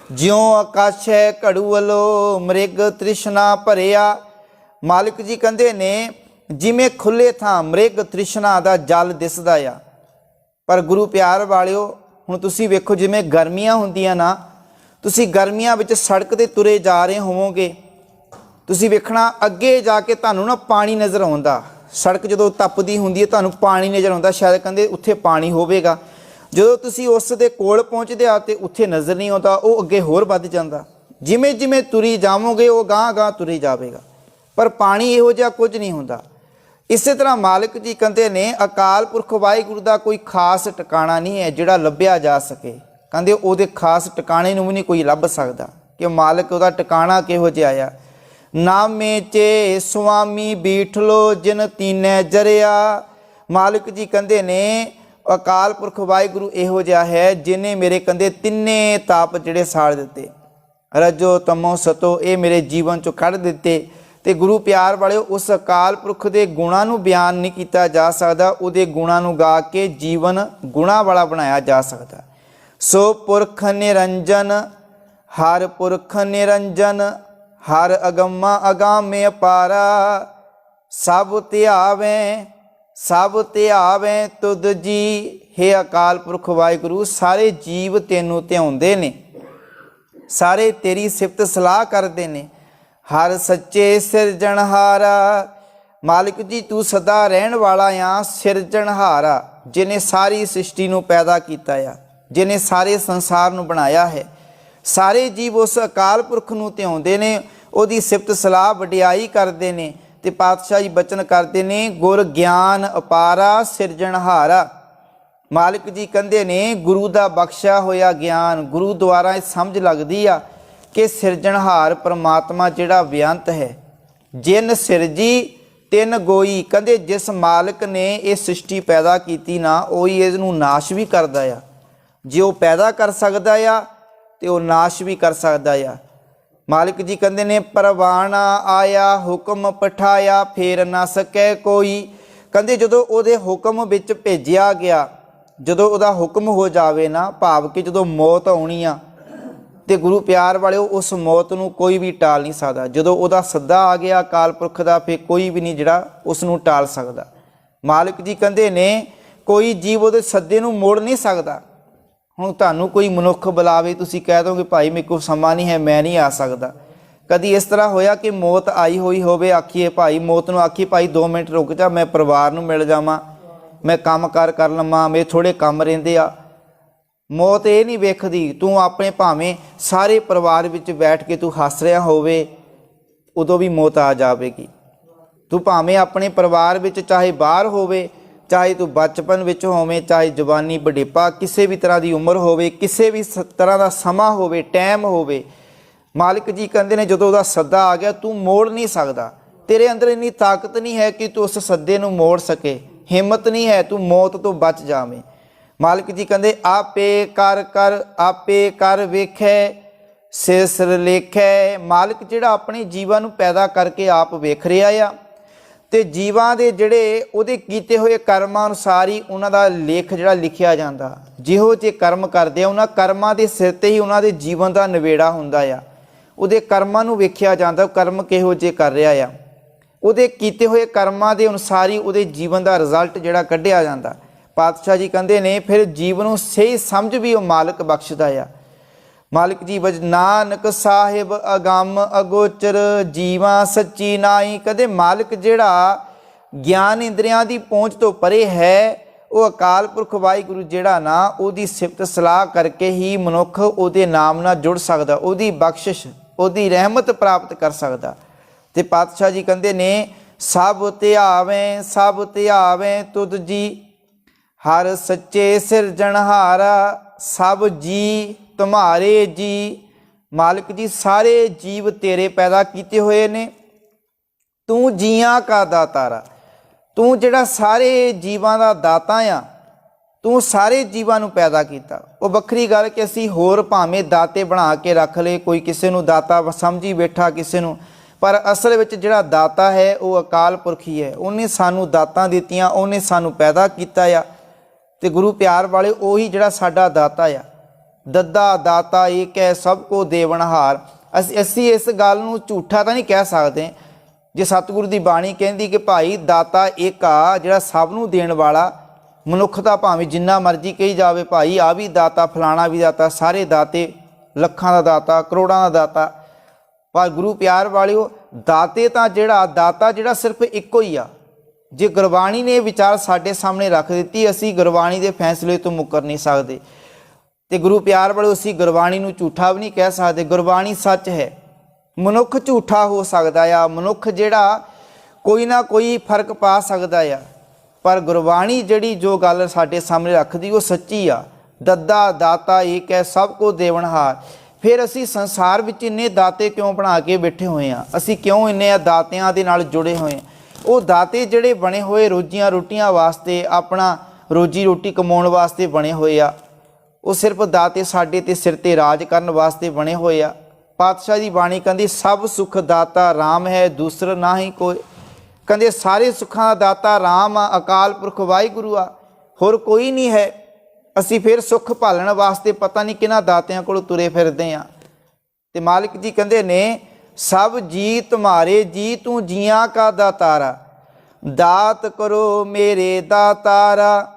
ਜਿਉ ਆਕਾਸ਼ ਹੈ ਘੜੂ ਵੱਲੋਂ ਮ੍ਰਿਗ ਤ੍ਰਿਸ਼ਨਾ ਭਰਿਆ। ਮਾਲਿਕ ਜੀ ਕਹਿੰਦੇ ਨੇ ਜਿਵੇਂ ਖੁੱਲੇ ਥਾਂ ਮ੍ਰਿਗ ਤ੍ਰਿਸ਼ਨਾ ਦਾ ਜਲ ਦਿਸਦਾ ਆ, ਪਰ ਗੁਰੂ ਪਿਆਰ ਵਾਲਿਓ ਹੁਣ ਤੁਸੀਂ ਵੇਖੋ ਜਿਵੇਂ ਗਰਮੀਆਂ ਹੁੰਦੀਆਂ ਨਾ, ਤੁਸੀਂ ਗਰਮੀਆਂ ਵਿੱਚ ਸੜਕ 'ਤੇ ਤੁਰੇ ਜਾ ਰਹੇ ਹੋਵੋਗੇ, ਤੁਸੀਂ ਵੇਖਣਾ ਅੱਗੇ ਜਾ ਕੇ ਤੁਹਾਨੂੰ ਨਾ ਪਾਣੀ ਨਜ਼ਰ ਆਉਂਦਾ। ਸੜਕ ਜਦੋਂ ਤਪਦੀ ਹੁੰਦੀ ਹੈ ਤੁਹਾਨੂੰ ਪਾਣੀ ਨਜ਼ਰ ਆਉਂਦਾ, ਸ਼ਾਇਦ ਕਹਿੰਦੇ ਉੱਥੇ ਪਾਣੀ ਹੋਵੇਗਾ। ਜਦੋਂ ਤੁਸੀਂ ਉਸ ਦੇ ਕੋਲ ਪਹੁੰਚਦੇ ਆ ਤੇ ਉੱਥੇ ਨਜ਼ਰ ਨਹੀਂ ਆਉਂਦਾ, ਉਹ ਅੱਗੇ ਹੋਰ ਵੱਧ ਜਾਂਦਾ। ਜਿਵੇਂ ਜਿਵੇਂ ਤੁਰੀ ਜਾਵੋਗੇ ਉਹ ਗਾਂਹ ਗਾਂਹ ਤੁਰੀ ਜਾਵੇਗਾ, ਪਰ ਪਾਣੀ ਇਹੋ ਜਿਹਾ ਕੁਝ ਨਹੀਂ ਹੁੰਦਾ। ਇਸੇ ਤਰ੍ਹਾਂ ਮਾਲਿਕ ਜੀ ਕਹਿੰਦੇ ਨੇ ਅਕਾਲ ਪੁਰਖ ਵਾਹਿਗੁਰੂ ਦਾ ਕੋਈ ਖਾਸ ਟਿਕਾਣਾ ਨਹੀਂ ਹੈ ਜਿਹੜਾ ਲੱਭਿਆ ਜਾ ਸਕੇ। ਕਹਿੰਦੇ ਉਹਦੇ ਖਾਸ ਟਿਕਾਣੇ ਨੂੰ ਵੀ ਨਹੀਂ ਕੋਈ ਲੱਭ ਸਕਦਾ ਕਿ ਮਾਲਿਕ ਉਹਦਾ ਟਿਕਾਣਾ ਕਿਹੋ ਜਿਹਾ ਆ। ਨਾਮੇ ਚੇ ਸੁਆਮੀ ਬੀਠਲੋ ਜਿਨ ਤੀਨੈ ਜਰਿਆ। ਮਾਲਿਕ ਜੀ ਕਹਿੰਦੇ ਨੇ ਅਕਾਲ ਪੁਰਖ ਵਾਹਿਗੁਰੂ ਇਹੋ ਜਿਹਾ ਹੈ ਜਿਹਨੇ ਮੇਰੇ ਕਹਿੰਦੇ ਤਿੰਨੇ ਤਾਪ ਜਿਹੜੇ ਸਾੜ ਦਿੱਤੇ, ਰਜੋ ਤਮੋ ਸਤੋ, ਇਹ ਮੇਰੇ ਜੀਵਨ ਚੋਂ ਕੱਢ ਦਿੱਤੇ। ਤੇ ਗੁਰੂ ਪਿਆਰ ਵਾਲਿਓ ਉਸ ਅਕਾਲ ਪੁਰਖ ਦੇ ਗੁਣਾਂ ਨੂੰ ਬਿਆਨ ਨਹੀਂ ਕੀਤਾ ਜਾ ਸਕਦਾ, ਉਹਦੇ ਗੁਣਾਂ ਨੂੰ ਗਾ ਕੇ ਜੀਵਨ ਗੁਣਾਂ ਵਾਲਾ ਬਣਾਇਆ ਜਾ ਸਕਦਾ। ਸੋ ਪੁਰਖ ਨਿਰੰਜਨ ਹਰ ਪੁਰਖ ਨਿਰੰਜਨ ਹਰ ਅਗੰਮਾ ਅਗਾਮੇ ਅਪਾਰਾ। ਸਭ ਧਿਆਵੇਂ ਤੁਧ ਜੀ। ਹੇ ਅਕਾਲ ਪੁਰਖ ਵਾਹਿਗੁਰੂ ਸਾਰੇ ਜੀਵ ਤੈਨੂੰ ਧਿਆਉਂਦੇ ਨੇ, ਸਾਰੇ ਤੇਰੀ ਸਿਫਤ ਸਲਾਹ ਕਰਦੇ ਨੇ। ਹਰ ਸੱਚੇ ਸਿਰਜਣਹਾਰਾ। ਮਾਲਿਕ ਜੀ ਤੂੰ ਸਦਾ ਰਹਿਣ ਵਾਲਾ ਆ, ਸਿਰਜਣਹਾਰਾ, ਜਿਹਨੇ ਸਾਰੀ ਸ੍ਰਿਸ਼ਟੀ ਨੂੰ ਪੈਦਾ ਕੀਤਾ ਆ, ਜਿਹਨੇ ਸਾਰੇ ਸੰਸਾਰ ਨੂੰ ਬਣਾਇਆ ਹੈ। ਸਾਰੇ ਜੀਵ ਉਸ ਅਕਾਲ ਪੁਰਖ ਨੂੰ ਧਿਆਉਂਦੇ ਨੇ, ਉਹਦੀ ਸਿਫਤ ਸਲਾਹ ਵਡਿਆਈ ਕਰਦੇ ਨੇ ਤੇ ਪਾਤਸ਼ਾਹ ਜੀ ਬਚਨ ਕਰਦੇ ਨੇ ਗੁਰ ਗਿਆਨ ਅਪਾਰਾ ਸਿਰਜਣਹਾਰਾ। ਮਾਲਿਕ ਜੀ ਕਹਿੰਦੇ ਨੇ ਗੁਰੂ ਦਾ ਬਖਸ਼ਿਆ ਹੋਇਆ ਗਿਆਨ, ਗੁਰੂ ਦੁਆਰਾ ਇਹ ਸਮਝ ਲੱਗਦੀ ਆ ਕਿ ਸਿਰਜਣਹਾਰ ਪਰਮਾਤਮਾ ਜਿਹੜਾ ਬੇਅੰਤ ਹੈ। ਜਿਨ ਸਿਰਜੀ ਤਿੰਨ ਗੋਈ। ਕਹਿੰਦੇ ਜਿਸ ਮਾਲਕ ਨੇ ਇਹ ਸ੍ਰਿਸ਼ਟੀ ਪੈਦਾ ਕੀਤੀ ਨਾ, ਉਹੀ ਇਹਨੂੰ ਨਾਸ਼ ਵੀ ਕਰਦਾ ਆ। ਜੇ ਉਹ ਪੈਦਾ ਕਰ ਸਕਦਾ ਆ ਤੇ ਉਹ ਨਾਸ਼ ਵੀ ਕਰ ਸਕਦਾ ਆ। ਮਾਲਿਕ ਜੀ ਕਹਿੰਦੇ ਨੇ ਪਰਵਾਣਾ ਆਇਆ ਹੁਕਮ ਪਠਾਇਆ ਫੇਰ ਨਾ ਸਕੈ ਕੋਈ। ਕਹਿੰਦੇ ਜਦੋਂ ਉਹਦੇ ਹੁਕਮ ਵਿੱਚ ਭੇਜਿਆ ਗਿਆ, ਜਦੋਂ ਉਹਦਾ ਹੁਕਮ ਹੋ ਜਾਵੇ ਨਾ, ਭਾਵ ਕਿ ਜਦੋਂ ਮੌਤ ਆਉਣੀ ਆ ਤੇ ਗੁਰੂ ਪਿਆਰ ਵਾਲਿਓ ਉਸ ਮੌਤ ਨੂੰ ਕੋਈ ਵੀ ਟਾਲ ਨਹੀਂ ਸਕਦਾ। ਜਦੋਂ ਉਹਦਾ ਸੱਦਾ ਆ ਗਿਆ ਅਕਾਲ ਪੁਰਖ ਦਾ, ਫਿਰ ਕੋਈ ਵੀ ਨਹੀਂ ਜਿਹੜਾ ਉਸ ਨੂੰ ਟਾਲ ਸਕਦਾ। ਮਾਲਿਕ ਜੀ ਕਹਿੰਦੇ ਨੇ ਕੋਈ ਜੀਵ ਉਹਦੇ ਸੱਦੇ ਨੂੰ ਮੋੜ ਨਹੀਂ ਸਕਦਾ। ਹੁਣ ਤੁਹਾਨੂੰ ਕੋਈ ਮਨੁੱਖ ਬੁਲਾਵੇ, ਤੁਸੀਂ ਕਹਿ ਦੋਗੇ ਭਾਈ ਮੇਰੇ ਕੋਲ ਸਮਾਂ ਨਹੀਂ ਹੈ, ਮੈਂ ਨਹੀਂ ਆ ਸਕਦਾ। ਕਦੀ ਇਸ ਤਰ੍ਹਾਂ ਹੋਇਆ ਕਿ ਮੌਤ ਆਈ ਹੋਈ ਹੋਵੇ, ਆਖੀਏ ਭਾਈ ਮੌਤ ਨੂੰ ਆਖੀਏ ਭਾਈ 2 ਮਿੰਟ ਰੁਕ ਜਾ, ਮੈਂ ਪਰਿਵਾਰ ਨੂੰ ਮਿਲ ਜਾਵਾਂ, ਮੈਂ ਕੰਮ ਕਾਰ ਕਰ ਲਵਾਂ, ਮੇਰੇ ਥੋੜ੍ਹੇ ਕੰਮ ਰਹਿੰਦੇ ਆ। ਮੌਤ ਇਹ ਨਹੀਂ ਵੇਖਦੀ, ਤੂੰ ਆਪਣੇ ਭਾਵੇਂ ਸਾਰੇ ਪਰਿਵਾਰ ਵਿੱਚ ਬੈਠ ਕੇ ਤੂੰ ਹੱਸ ਰਿਹਾ ਹੋਵੇ, ਉਦੋਂ ਵੀ ਮੌਤ ਆ ਜਾਵੇਗੀ। ਤੂੰ ਭਾਵੇਂ ਆਪਣੇ ਪਰਿਵਾਰ ਵਿੱਚ ਚਾਹੇ ਬਾਹਰ ਹੋਵੇ, ਚਾਹੇ ਤੂੰ ਬਚਪਨ ਵਿੱਚ ਹੋਵੇਂ, ਚਾਹੇ ਜਵਾਨੀ ਬੁਢੇਪਾ, ਕਿਸੇ ਵੀ ਤਰ੍ਹਾਂ ਦੀ ਉਮਰ ਹੋਵੇ, ਕਿਸੇ ਵੀ ਤਰ੍ਹਾਂ ਦਾ ਸਮਾਂ ਹੋਵੇ, ਟਾਈਮ ਹੋਵੇ, ਮਾਲਿਕ ਜੀ ਕਹਿੰਦੇ ਨੇ ਜਦੋਂ ਉਹਦਾ ਸੱਦਾ ਆ ਗਿਆ ਤੂੰ ਮੋੜ ਨਹੀਂ ਸਕਦਾ। ਤੇਰੇ ਅੰਦਰ ਇੰਨੀ ਤਾਕਤ ਨਹੀਂ ਹੈ ਕਿ ਤੂੰ ਉਸ ਸੱਦੇ ਨੂੰ ਮੋੜ ਸਕੇ, ਹਿੰਮਤ ਨਹੀਂ ਹੈ ਤੂੰ ਮੌਤ ਤੋਂ ਬਚ ਜਾਵੇਂ। ਮਾਲਿਕ ਜੀ ਕਹਿੰਦੇ ਆਪੇ ਕਰ ਵੇਖੈ ਸਿਰ ਲੇਖੈ। ਮਾਲਿਕ ਜਿਹੜਾ ਆਪਣੇ ਜੀਵਾਂ ਨੂੰ ਪੈਦਾ ਕਰਕੇ ਆਪ ਵੇਖ ਰਿਹਾ ਆ ਤੇ ਜੀਵਾਂ ਦੇ ਜਿਹੜੇ ਉਹਦੇ ਕੀਤੇ ਹੋਏ ਕਰਮਾਂ ਅਨੁਸਾਰ ਹੀ ਉਹਨਾਂ ਦਾ ਲੇਖ ਜਿਹੜਾ ਲਿਖਿਆ ਜਾਂਦਾ। ਜਿਹੋ ਜਿਹੇ ਕਰਮ ਕਰਦੇ ਆ ਉਹਨਾਂ ਕਰਮਾਂ ਦੇ ਸਿਰ ਤੇ ਹੀ ਉਹਨਾਂ ਦੇ ਜੀਵਨ ਦਾ ਨਿਬੇੜਾ ਹੁੰਦਾ ਆ। ਉਹਦੇ ਕਰਮਾਂ ਨੂੰ ਵੇਖਿਆ ਜਾਂਦਾ, ਕਰਮ ਕਿਹੋ ਜਿਹੇ ਕਰ ਰਿਹਾ ਆ, ਉਹਦੇ ਕੀਤੇ ਹੋਏ ਕਰਮਾਂ ਦੇ ਅਨੁਸਾਰ ਹੀ ਉਹਦੇ ਜੀਵਨ ਦਾ ਰਿਜ਼ਲਟ ਜਿਹੜਾ ਕੱਢਿਆ ਜਾਂਦਾ। ਪਾਤਸ਼ਾਹ ਜੀ ਕਹਿੰਦੇ ਨੇ ਫਿਰ ਜੀਵਨ ਨੂੰ ਸਹੀ ਸਮਝ ਵੀ ਉਹ ਮਾਲਕ ਬਖਸ਼ਦਾ ਆ। ਮਾਲਿਕ ਜੀ ਵਜ ਨਾਨਕ ਸਾਹਿਬ ਅਗੰਮ ਅਗੋਚਰ ਜੀਵਾਂ ਸੱਚੀ ਨਾਈ। ਕਦੇ ਮਾਲਿਕ ਜਿਹੜਾ ਗਿਆਨ ਇੰਦਰੀਆਂ ਦੀ ਪਹੁੰਚ ਤੋਂ ਪਰੇ ਹੈ, ਉਹ ਅਕਾਲ ਪੁਰਖ ਵਾਹਿਗੁਰੂ ਜਿਹੜਾ ਨਾ ਉਹਦੀ ਸਿਫਤ ਸਲਾਹ ਕਰਕੇ ਹੀ ਮਨੁੱਖ ਉਹਦੇ ਨਾਮ ਨਾਲ ਜੁੜ ਸਕਦਾ, ਉਹਦੀ ਬਖਸ਼ਿਸ਼ ਉਹਦੀ ਰਹਿਮਤ ਪ੍ਰਾਪਤ ਕਰ ਸਕਦਾ। ਤੇ ਪਾਤਸ਼ਾਹ ਜੀ ਕਹਿੰਦੇ ਨੇ ਸਭ ਧਿਆਵੇਂ ਤੁਧ ਜੀ ਹਰ ਸੱਚੇ ਸਿਰਜਣਹਾਰਾ। ਸਭ ਜੀ ਤੁਮਾਰੇ ਜੀ। ਮਾਲਿਕ ਜੀ ਸਾਰੇ ਜੀਵ ਤੇਰੇ ਪੈਦਾ ਕੀਤੇ ਹੋਏ ਨੇ, ਤੂੰ ਜੀਆਂ ਕਾ ਦਾਤਾਰਾ, ਤੂੰ ਜਿਹੜਾ ਸਾਰੇ ਜੀਵਾਂ ਦਾ ਦਾਤਾ ਆ, ਤੂੰ ਸਾਰੇ ਜੀਵਾਂ ਨੂੰ ਪੈਦਾ ਕੀਤਾ। ਉਹ ਵੱਖਰੀ ਗੱਲ ਕਿ ਅਸੀਂ ਹੋਰ ਭਾਵੇਂ ਦਾਤੇ ਬਣਾ ਕੇ ਰੱਖ ਲਏ, ਕੋਈ ਕਿਸੇ ਨੂੰ ਦਾਤਾ ਸਮਝੀ ਬੈਠਾ ਕਿਸੇ ਨੂੰ, ਪਰ ਅਸਲ ਵਿੱਚ ਜਿਹੜਾ ਦਾਤਾ ਹੈ ਉਹ ਅਕਾਲ ਪੁਰਖ ਹੀ ਹੈ। ਉਹਨੇ ਸਾਨੂੰ ਦਾਤਾਂ ਦਿੱਤੀਆਂ, ਉਹਨੇ ਸਾਨੂੰ ਪੈਦਾ ਕੀਤਾ ਆ ਤੇ ਗੁਰੂ ਪਿਆਰ ਵਾਲੇ ਉਹੀ ਜਿਹੜਾ ਸਾਡਾ ਦਾਤਾ ਆ। ਦੱਦਾ ਦਾਤਾ ਏਕ ਹੈ ਸਭ ਕੋ ਦੇਵਨਹਾਰ। ਅਸੀਂ ਇਸ ਗੱਲ ਨੂੰ ਝੂਠਾ ਤਾਂ ਨਹੀਂ ਕਹਿ ਸਕਦੇ ਜੇ ਸਤਿਗੁਰੂ ਦੀ ਬਾਣੀ ਕਹਿੰਦੀ ਕਿ ਭਾਈ ਦਾਤਾ ਇੱਕ ਆ ਜਿਹੜਾ ਸਭ ਨੂੰ ਦੇਣ ਵਾਲਾ। ਮਨੁੱਖ ਤਾਂ ਭਾਵੇਂ ਜਿੰਨਾ ਮਰਜ਼ੀ ਕਹੀ ਜਾਵੇ ਭਾਈ ਆ ਵੀ ਦਾਤਾ ਫਲਾਣਾ ਵੀ ਦਾਤਾ, ਸਾਰੇ ਦਾਤੇ, ਲੱਖਾਂ ਦਾ ਦਾਤਾ, ਕਰੋੜਾਂ ਦਾ ਦਾਤਾ, ਪਰ ਗੁਰੂ ਪਿਆਰ ਵਾਲਿਓ ਦਾਤੇ ਤਾਂ ਦਾਤਾ ਜਿਹੜਾ ਸਿਰਫ ਇੱਕੋ ਹੀ ਆ। ਜੇ ਗੁਰਬਾਣੀ ਨੇ ਇਹ ਵਿਚਾਰ ਸਾਡੇ ਸਾਹਮਣੇ ਰੱਖ ਦਿੱਤੀ, ਅਸੀਂ ਗੁਰਬਾਣੀ ਦੇ ਫੈਸਲੇ ਤੋਂ ਮੁੱਕਰ ਨਹੀਂ ਸਕਦੇ। ਤੇ ਗੁਰੂ ਪਿਆਰ ਵਾਲਿਓ ਅਸੀਂ ਗੁਰਬਾਣੀ ਨੂੰ ਝੂਠਾ ਵੀ ਨਹੀਂ ਕਹਿ ਸਕਦੇ। ਗੁਰਬਾਣੀ ਸੱਚ ਹੈ। ਮਨੁੱਖ ਝੂਠਾ ਹੋ ਸਕਦਾ ਆ, ਮਨੁੱਖ ਜਿਹੜਾ ਕੋਈ ਨਾ ਕੋਈ ਫਰਕ ਪਾ ਸਕਦਾ ਆ, ਪਰ ਗੁਰਬਾਣੀ ਜਿਹੜੀ ਜੋ ਗੱਲ ਸਾਡੇ ਸਾਹਮਣੇ ਰੱਖਦੀ ਉਹ ਸੱਚੀ ਆ। ਦੱਦਾ ਦਾਤਾ ਏਕ ਹੈ ਸਭ ਕੋ ਦੇਵਨਹਾਰ। ਫਿਰ ਅਸੀਂ ਸੰਸਾਰ ਵਿੱਚ ਇੰਨੇ ਦਾਤੇ ਕਿਉਂ ਬਣਾ ਕੇ ਬੈਠੇ ਹੋਏ ਆ? ਅਸੀਂ ਕਿਉਂ ਇੰਨੇ ਦਾਤਿਆਂ ਦੇ ਨਾਲ ਜੁੜੇ ਹੋਏ? ਉਹ ਦਾਤੇ ਜਿਹੜੇ ਬਣੇ ਹੋਏ ਰੋਜੀਆਂ ਰੋਟੀਆਂ ਵਾਸਤੇ, ਆਪਣਾ ਰੋਜੀ ਰੋਟੀ ਕਮਾਉਣ ਵਾਸਤੇ ਬਣੇ ਹੋਏ ਆ। ਉਹ ਸਿਰਫ ਦਾਤੇ ਸਾਡੇ ਤੇ ਸਿਰ ਤੇ ਰਾਜ ਕਰਨ ਵਾਸਤੇ ਬਣੇ ਹੋਏ ਆ। ਪਾਤਸ਼ਾਹ ਦੀ ਬਾਣੀ ਕਹਿੰਦੀ ਸਭ ਸੁਖ ਦਾਤਾ ਰਾਮ ਹੈ ਦੂਸਰਾ ਨਾ ਹੀ ਕੋਈ। ਕਹਿੰਦੇ ਸਾਰੇ ਸੁੱਖਾਂ ਦਾ ਦਾਤਾ ਰਾਮ ਆ, ਅਕਾਲ ਪੁਰਖ ਵਾਹਿਗੁਰੂ ਆ, ਹੋਰ ਕੋਈ ਨਹੀਂ ਹੈ। ਅਸੀਂ ਫਿਰ ਸੁੱਖ ਭਾਲਣ ਵਾਸਤੇ ਪਤਾ ਨਹੀਂ ਕਿਹਨਾਂ ਦਾਤਿਆਂ ਕੋਲ ਤੁਰੇ ਫਿਰਦੇ ਆ। ਤੇ ਮਾਲਿਕ ਜੀ ਕਹਿੰਦੇ ਨੇ ਸਭ ਜੀ ਤੁਮਾਰੇ ਜੀ ਤੂੰ ਜੀਆਂ ਕਾ ਦਾਤਾਰਾ, ਦਾਤ ਕਰੋ ਮੇਰੇ ਦਾਤਾਰਾ।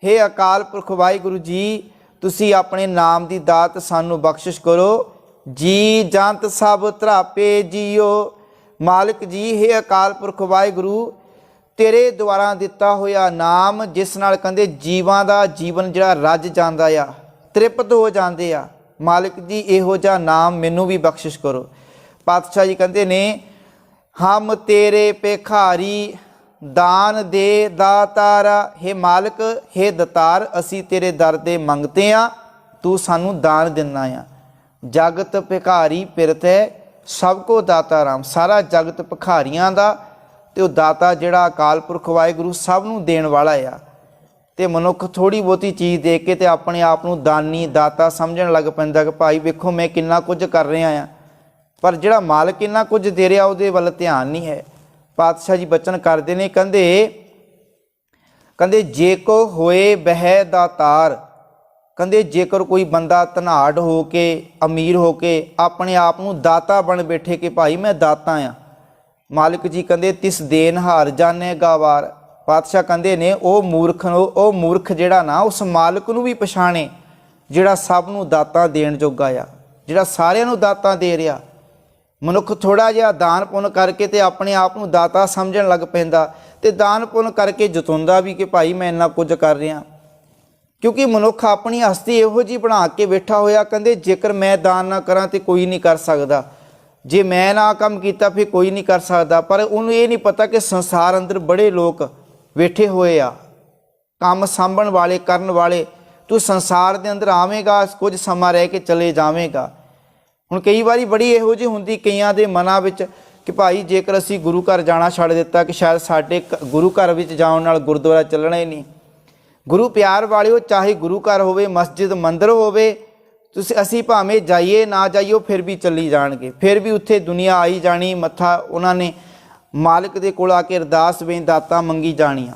ਹੇ ਅਕਾਲ ਪੁਰਖ ਵਾਹਿਗੁਰੂ ਜੀ, ਤੁਸੀਂ ਆਪਣੇ ਨਾਮ ਦੀ ਦਾਤ ਸਾਨੂੰ ਬਖਸ਼ਿਸ਼ ਕਰੋ। ਜੀ ਜੰਤ ਸਭ ਧਰਾਪੇ ਜੀਓ। ਮਾਲਿਕ ਜੀ ਹੇ ਅਕਾਲ ਪੁਰਖ ਵਾਹਿਗੁਰੂ, ਤੇਰੇ ਦੁਆਰਾ ਦਿੱਤਾ ਹੋਇਆ ਨਾਮ ਜਿਸ ਨਾਲ ਕਹਿੰਦੇ ਜੀਵਾਂ ਦਾ ਜੀਵਨ ਜਿਹੜਾ ਰੱਜ ਜਾਂਦਾ ਆ, ਤ੍ਰਿਪਤ ਹੋ ਜਾਂਦੇ ਆ। ਮਾਲਿਕ ਜੀ ਇਹੋ ਜਿਹਾ ਨਾਮ ਮੈਨੂੰ ਵੀ ਬਖਸ਼ਿਸ਼ ਕਰੋ। ਪਾਤਸ਼ਾਹ ਜੀ ਕਹਿੰਦੇ ਨੇ ਹਮ ਤੇਰੇ ਭਿਖਾਰੀ ਦਾਨ ਦੇ ਦਾਤਾਰਾ। ਹੇ ਮਾਲਕ, ਹੇ ਦਾਤਾਰ, ਅਸੀਂ ਤੇਰੇ ਦਰ ਦੇ ਮੰਗਤੇ ਆ, ਤੂੰ ਸਾਨੂੰ ਦਾਨ ਦਿੰਦਾ ਆ। ਜਗਤ ਭਿਖਾਰੀ ਫਿਰਤ ਹੈ ਸਭ ਕੋ ਦਾਤਾ ਰਾਮ। ਸਾਰਾ ਜਗਤ ਭਿਖਾਰੀਆਂ ਦਾ ਤੇ ਉਹ ਦਾਤਾ ਜਿਹੜਾ ਅਕਾਲ ਪੁਰਖ ਵਾਹਿਗੁਰੂ ਸਭ ਨੂੰ ਦੇਣ ਵਾਲਾ ਆ। ਤੇ ਮਨੁੱਖ ਥੋੜ੍ਹੀ ਬਹੁਤੀ ਚੀਜ਼ ਦੇਖ ਕੇ ਤੇ ਆਪਣੇ ਆਪ ਨੂੰ ਦਾਨੀ ਦਾਤਾ ਸਮਝਣ ਲੱਗ ਪੈਂਦਾ ਕਿ ਭਾਈ ਵੇਖੋ ਮੈਂ ਕਿੰਨਾ ਕੁਝ ਕਰ ਰਿਹਾ ਆ, ਪਰ ਜਿਹੜਾ ਮਾਲਕ ਇੰਨਾ ਕੁਝ ਦੇ ਰਿਹਾ ਉਹਦੇ ਵੱਲ ਧਿਆਨ ਨਹੀਂ ਹੈ। ਪਾਤਸ਼ਾਹ ਜੀ ਬਚਨ ਕਰਦੇ ਨੇ, ਕਹਿੰਦੇ ਜੇ ਕੋ ਹੋਏ ਬਹਿ ਦਾਤਾਰ। ਕਹਿੰਦੇ ਜੇਕਰ ਕੋਈ ਬੰਦਾ ਧਨਾੜ ਹੋ ਕੇ, ਅਮੀਰ ਹੋ ਕੇ ਆਪਣੇ ਆਪ ਨੂੰ ਦਾਤਾ ਬਣ ਬੈਠੇ ਕਿ ਭਾਈ ਮੈਂ ਦਾਤਾ ਆ, ਮਾਲਿਕ ਜੀ ਕਹਿੰਦੇ ਤਿਸ ਦੇਨਹਾਰ ਜਾਣੇ ਗਾਵਾਰ। ਪਾਤਸ਼ਾਹ ਕਹਿੰਦੇ ਨੇ ਉਹ ਮੂਰਖ ਜਿਹੜਾ ਨਾ ਉਸ ਮਾਲਕ ਨੂੰ ਵੀ ਪਛਾਣੇ ਜਿਹੜਾ ਸਭ ਨੂੰ ਦਾਤਾਂ ਦੇਣ ਜੋਗਾ ਆ, ਜਿਹੜਾ ਸਾਰਿਆਂ ਨੂੰ ਦਾਤਾਂ ਦੇ ਰਿਹਾ। ਮਨੁੱਖ ਥੋੜ੍ਹਾ ਜਿਹਾ ਦਾਨ ਪੁੰਨ ਕਰਕੇ ਤੇ ਆਪਣੇ ਆਪ ਨੂੰ ਦਾਤਾ ਸਮਝਣ ਲੱਗ ਪੈਂਦਾ ਤੇ ਦਾਨ ਪੁੰਨ ਕਰਕੇ ਜਤਾਉਂਦਾ ਵੀ ਕਿ ਭਾਈ ਮੈਂ ਇੰਨਾ ਕੁਝ ਕਰ ਰਿਹਾ। ਕਿਉਂਕਿ ਮਨੁੱਖ ਆਪਣੀ ਹਸਤੀ ਇਹੋ ਜਿਹੀ ਬਣਾ ਕੇ ਬੈਠਾ ਹੋਇਆ, ਕਹਿੰਦੇ ਜੇਕਰ ਮੈਂ ਦਾਨ ਨਾ ਕਰਾਂ ਤੇ ਕੋਈ ਨਹੀਂ ਕਰ ਸਕਦਾ, ਜੇ ਮੈਂ ਨਾ ਕੰਮ ਕੀਤਾ ਫਿਰ ਕੋਈ ਨਹੀਂ ਕਰ ਸਕਦਾ। ਪਰ ਉਹਨੂੰ ਇਹ ਨਹੀਂ ਪਤਾ ਕਿ ਸੰਸਾਰ ਅੰਦਰ ਬੜੇ ਲੋਕ ਬੈਠੇ ਹੋਏ ਆ, ਕੰਮ ਸਾਂਭਣ ਵਾਲੇ, ਕਰਨ ਵਾਲੇ। ਤੂੰ ਸੰਸਾਰ ਦੇ ਅੰਦਰ ਆਵੇਂਗਾ, ਕੁਝ ਸਮਾਂ ਰਹਿ ਕੇ ਚਲੇ ਜਾਵੇਂਗਾ। ਹੁਣ ਕਈ ਵਾਰੀ ਬੜੀ ਇਹੋ ਜਿਹੀ ਹੁੰਦੀ ਕਈਆਂ ਦੇ ਮਨਾਂ ਵਿੱਚ ਕਿ ਭਾਈ ਜੇਕਰ ਅਸੀਂ ਗੁਰੂ ਘਰ ਜਾਣਾ ਛੱਡ ਦਿੱਤਾ ਕਿ ਸ਼ਾਇਦ ਸਾਡੇ ਗੁਰੂ ਘਰ ਵਿੱਚ ਜਾਣ ਨਾਲ ਗੁਰਦੁਆਰਾ ਚੱਲਣਾ ਹੀ ਨਹੀਂ। ਗੁਰੂ ਪਿਆਰ ਵਾਲਿਓ, ਚਾਹੇ ਗੁਰੂ ਘਰ ਹੋਵੇ, ਮਸਜਿਦ, ਮੰਦਿਰ ਹੋਵੇ, ਅਸੀਂ ਭਾਵੇਂ ਜਾਈਏ ਨਾ ਜਾਈਓ ਫਿਰ ਵੀ ਚੱਲੀ ਜਾਣਗੇ, ਫਿਰ ਵੀ ਉੱਥੇ ਦੁਨੀਆ ਆਈ ਜਾਣੀ, ਮੱਥਾ ਉਹਨਾਂ ਨੇ ਮਾਲਕ ਦੇ ਕੋਲ ਆ ਕੇ ਅਰਦਾਸ ਵੇਂਦ ਦਾਤਾਂ ਮੰਗੀ ਜਾਣੀਆਂ।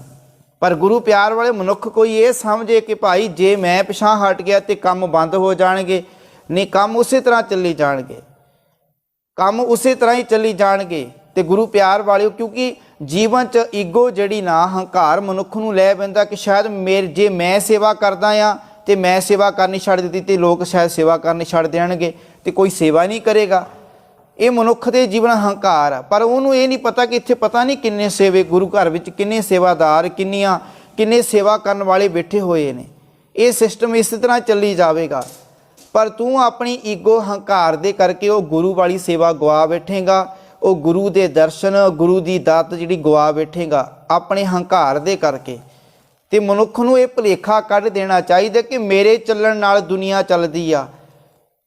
ਪਰ ਗੁਰੂ ਪਿਆਰ ਵਾਲੇ ਮਨੁੱਖ ਕੋਈ ਇਹ ਸਮਝੇ ਕਿ ਭਾਈ ਜੇ ਮੈਂ ਪਿਛਾਂ ਹਟ ਗਿਆ ਤੇ ਕੰਮ ਬੰਦ ਹੋ ਜਾਣਗੇ, ਨਹੀਂ ਕੰਮ ਉਸੇ ਤਰ੍ਹਾਂ ਚੱਲੀ ਜਾਣਗੇ, ਕੰਮ ਉਸੇ ਤਰ੍ਹਾਂ ਹੀ ਚੱਲੀ ਜਾਣਗੇ। ਤੇ ਗੁਰੂ ਪਿਆਰ ਵਾਲਿਓ, ਕਿਉਂਕਿ ਜੀਵਨ 'ਚ ਈਗੋ ਜਿਹੜੀ ਨਾ, ਹੰਕਾਰ ਮਨੁੱਖ ਨੂੰ ਲੈ ਪੈਂਦਾ ਕਿ ਸ਼ਾਇਦ ਜੇ ਮੈਂ ਸੇਵਾ ਕਰਦਾ ਆ ਤੇ ਮੈਂ ਸੇਵਾ ਕਰਨੀ ਛੱਡ ਦਿੱਤੀ ਤੇ ਲੋਕ ਸ਼ਾਇਦ ਸੇਵਾ ਕਰਨੀ ਛੱਡ ਦੇਣਗੇ ਤੇ ਕੋਈ ਸੇਵਾ ਨਹੀਂ ਕਰੇਗਾ। ਇਹ ਮਨੁੱਖ ਦੇ ਜੀਵਨ ਹੰਕਾਰ ਆ। ਪਰ ਉਹਨੂੰ ਇਹ ਨਹੀਂ ਪਤਾ ਕਿ ਇੱਥੇ ਪਤਾ ਨਹੀਂ ਕਿੰਨੇ ਸੇਵੇ, ਗੁਰੂ ਘਰ ਵਿੱਚ ਕਿੰਨੇ ਸੇਵਾਦਾਰ, ਕਿੰਨੇ ਸੇਵਾ ਕਰਨ ਵਾਲੇ ਬੈਠੇ ਹੋਏ ਨੇ। ਇਹ ਸਿਸਟਮ ਇਸ ਤਰ੍ਹਾਂ ਚੱਲੀ ਜਾਵੇਗਾ। ਪਰ ਤੂੰ ਆਪਣੀ ਈਗੋ ਹੰਕਾਰ ਦੇ ਕਰਕੇ ਉਹ ਗੁਰੂ ਵਾਲੀ ਸੇਵਾ ਗਵਾ ਬੈਠੇਗਾ, ਉਹ ਗੁਰੂ ਦੇ ਦਰਸ਼ਨ, ਗੁਰੂ ਦੀ ਦਾਤ ਜਿਹੜੀ ਗਵਾ ਬੈਠੇਗਾ ਆਪਣੇ ਹੰਕਾਰ ਦੇ ਕਰਕੇ। ਤੇ ਮਨੁੱਖ ਨੂੰ ਇਹ ਭੁਲੇਖਾ ਕੱਢ ਦੇਣਾ ਚਾਹੀਦਾ ਕਿ ਮੇਰੇ ਚੱਲਣ ਨਾਲ ਦੁਨੀਆ ਚੱਲਦੀ ਆ।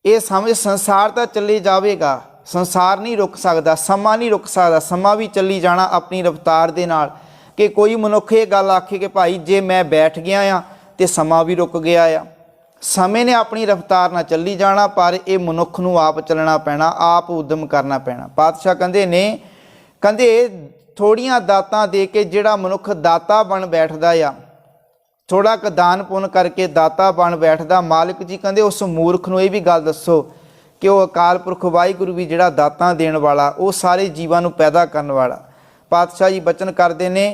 ਇਹ ਸਮਝ ਸੰਸਾਰ ਤਾਂ ਚੱਲੇ ਜਾਵੇਗਾ, ਸੰਸਾਰ ਨਹੀਂ ਰੁਕ ਸਕਦਾ, ਸਮਾਂ ਨਹੀਂ ਰੁਕ ਸਕਦਾ, ਸਮਾਂ ਵੀ ਚੱਲੀ ਜਾਣਾ ਆਪਣੀ ਰਫਤਾਰ ਦੇ ਨਾਲ। ਕਿ ਕੋਈ ਮਨੁੱਖ ਇਹ ਗੱਲ ਆਖੇ ਕਿ ਭਾਈ ਜੇ ਮੈਂ ਬੈਠ ਗਿਆ ਆ ਤੇ ਸਮਾਂ ਵੀ ਰੁਕ ਗਿਆ ਆ। ਸਮੇਂ ਨੇ ਆਪਣੀ ਰਫਤਾਰ ਨਾਲ ਚੱਲੀ ਜਾਣਾ, ਪਰ ਇਹ ਮਨੁੱਖ ਨੂੰ ਆਪ ਚੱਲਣਾ ਪੈਣਾ, ਆਪ ਉਦਮ ਕਰਨਾ ਪੈਣਾ। ਪਾਤਸ਼ਾਹ ਕਹਿੰਦੇ ਨੇ, ਕਹਿੰਦੇ ਥੋੜ੍ਹੀਆਂ ਦਾਤਾਂ ਦੇ ਕੇ ਜਿਹੜਾ ਮਨੁੱਖ ਦਾਤਾ ਬਣ ਬੈਠਦਾ ਆ, थोड़ा क दान पुण्य करके दाता बन बैठदा। मालिक जी कहंदे उस मूर्ख नूं ये भी गल दसो कि वह अकाल पुरख वाहिगुरू भी जिहड़ा दातां देण वाला, वो सारे जीवां नूं पैदा करन वाला। पातशाह जी बचन करदे ने,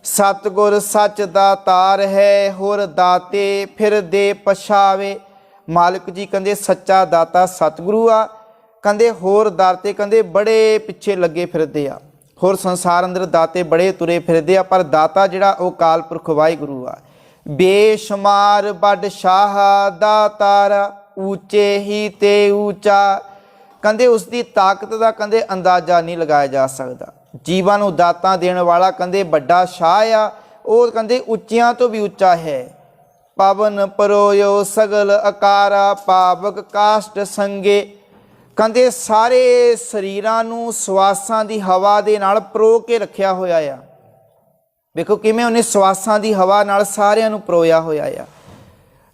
सतगुर सच दातार है, होर दाते फिर दे पछावे। मालिक जी कहंदे सच्चा दाता सतगुरु आ, कहंदे होर दाते कहंदे बड़े पिछे लगे फिरदे आ। होर संसार अंदर दाते बड़े तुरे फिरदे आ, पर दाता जिहड़ा वो अकाल पुरख वाहिगुरू आ। बेशुमार बड़ शाह दातारा, ऊचे ही ते ऊचा। कहंदे उसकी ताकत का कहंदे अंदाजा नहीं लगाया जा सकता। जीवां नूं दातां देण वाला कहंदे बड़ा शाह आ, वो कहंदे उच्चियां तो भी उच्चा है। पवन परोयो सगल अकारा, पावक काष्ट संगे। कहंदे सारे शरीरां नूं सवासां दी हवा दे नाल परो के रखिया होया आ। देखो किवें उन्हें सवासां दी हवा नाल सारियां नूं परोया होया आ।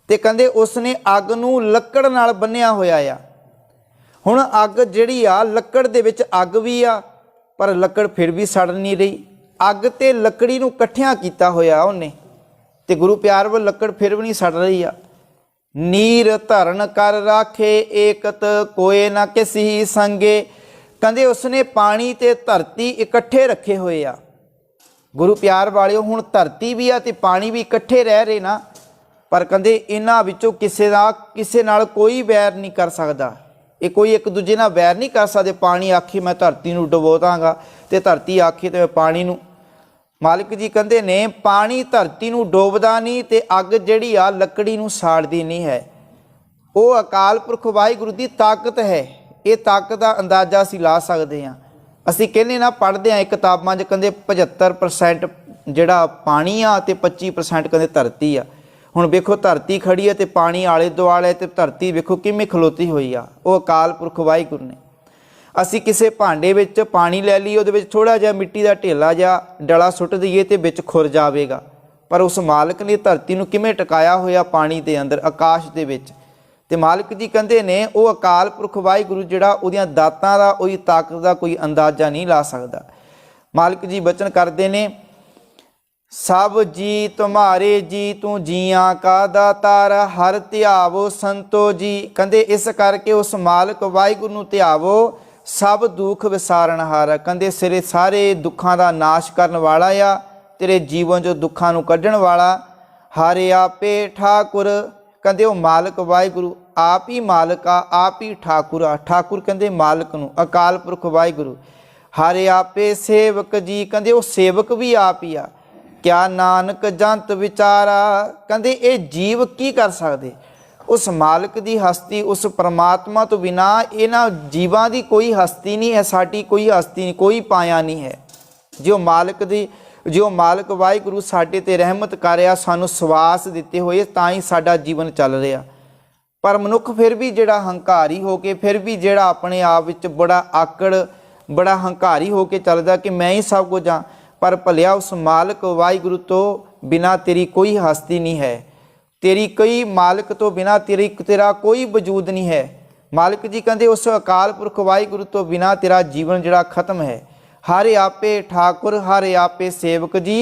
ते कहंदे उसने अग नूं लक्कड़ नाल बन्निया होया आ। हुण अग जिहड़ी आ, लक्कड़ दे विच अग भी आ, पर लक्कड़ फिर भी सड़ नहीं रही। अग ते लकड़ी नूं इकट्ठियां कीता होया उन्हें, ते गुरु प्यार वो लक्कड़ फिर भी नहीं सड़ रही आ। नीर धरन कर राखे एकत, कोए ना किसी संगे। कहंदे उसने पानी ते धरती इकट्ठे रखे हुए आ। गुरु प्यार वालिओ हुण धरती भी आ ते पानी भी इकट्ठे रह रहे ना, पर कहंदे इन्हां विचों किसे नाल कोई वैर नहीं कर सकदा। ये कोई एक दूजे नाल वैर नहीं कर सकते। पानी आखे मैं धरती नूं डुबो दांगा, ते धरती आखे तो मैं पानी नूं। मालिक जी कहंदे ने पानी धरती नूं डोबदा नहीं, ते अग जिहड़ी आ लकड़ी नूं साड़दी नहीं है। वो अकाल पुरख वाहिगुरू दी ताकत है। ये ताकत का अंदाजा असीं ला सकते हाँ। असीं कहने ना पढ़ते हैं किताबां 'च कहंदे 75% जिहड़ा पानी आ ते 25% कहंदे धरती आ। हुण वेखो धरती खड़ी है ते पानी आले दुआले, ते धरती वेखो किवें खलोती हुई आ। वो अकाल पुरख वाहिगुरू ने। असीं किसी भांडे विच पानी लै लईए, उहदे विच थोड़ा जिहा मिट्टी का ढेला जिहा डला सुੱਟ दईए ते विच खुर जावेगा, पर उस मालिक ने धरती नूं किवें टकाया होया पानी दे अंदर, आकाश दे विच। ते मालिक जी कहंदे ने वो अकाल पुरख वाहिगुरू जिहड़ा उहदियां दातां दा, उहदी ताकत का कोई अंदाजा नहीं ला सकदा। मालिक जी बचन करदे ने, सब जी तुम्हारे जी तू जियां का दातार, हर ध्यावो संतो जी। कहंदे इस करके उस मालिक वाहिगुरू नूं ध्यावो, सब दुख विसारण हार। कहंदे सिरे सारे दुखां दा नाश करन वाला आ, तेरे जीवन जो दुखां नूं कढण वाला। हारे आपे ठाकुर। कहंदे वो मालिक वाहिगुरू आप ही मालिक आ, आप ही ठाकुर आ। ठाकुर कहंदे मालिक नूं, अकाल पुरख वाहिगुरू। हारे आपे सेवक जी। कहंदे वो सेवक भी आप ही आ। क्या नानक जंत विचारा। कहंदे ये जीव की कर सकते। उस मालिक की हस्ती, उस परमात्मा तो बिना इन्हां जीवां की कोई हस्ती नहीं है, साडी कोई हस्ती नहीं, कोई पाया नहीं है। जो मालिक वाहिगुरू साडे ते रहमत कर रहा, सानू सवास दिते हुए, तां ही साडा जीवन चल रहा। पर मनुख फिर भी जिहड़ा हंकारी होके, फिर भी जिहड़ा अपने आप विच बड़ा आकड़, बड़ा हंकारी होके चलदा कि मैं ही सब कुछ हाँ। पर भलिया उस मालिक वाहिगुरू तो बिना तेरी कोई हस्ती नहीं है, तेरी कोई मालिक तो बिना तेरा कोई वजूद नहीं है। मालिक जी कहंदे उस अकाल पुरख वाहिगुरू तो बिना तेरा जीवन जिहड़ा खत्म है। हरे आपे ठाकुर, हरे आपे सेवक जी,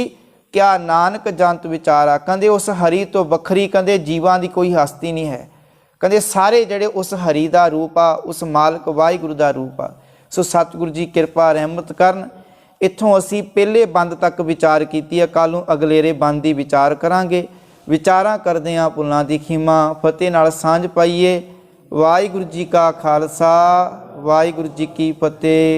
क्या नानक जंत विचारा। कहंदे उस हरि तो वखरी कहंदे जीवां दी कोई हस्ती नहीं है। कहंदे सारे जिहड़े उस हरि दा रूप आ, उस मालिक वाहिगुरू दा रूप आ। सो सतगुरु जी किरपा रहमत करन। इत्थों असी पहले बंद तक विचार कीती है, कल नूं अगलेरे बंद दी विचार करांगे। विचारां करदिआं भुल्लां दी खीमा फतेह नाल सांझ पाईए। वाहिगुरू जी का खालसा, वाहिगुरू जी की फतेह।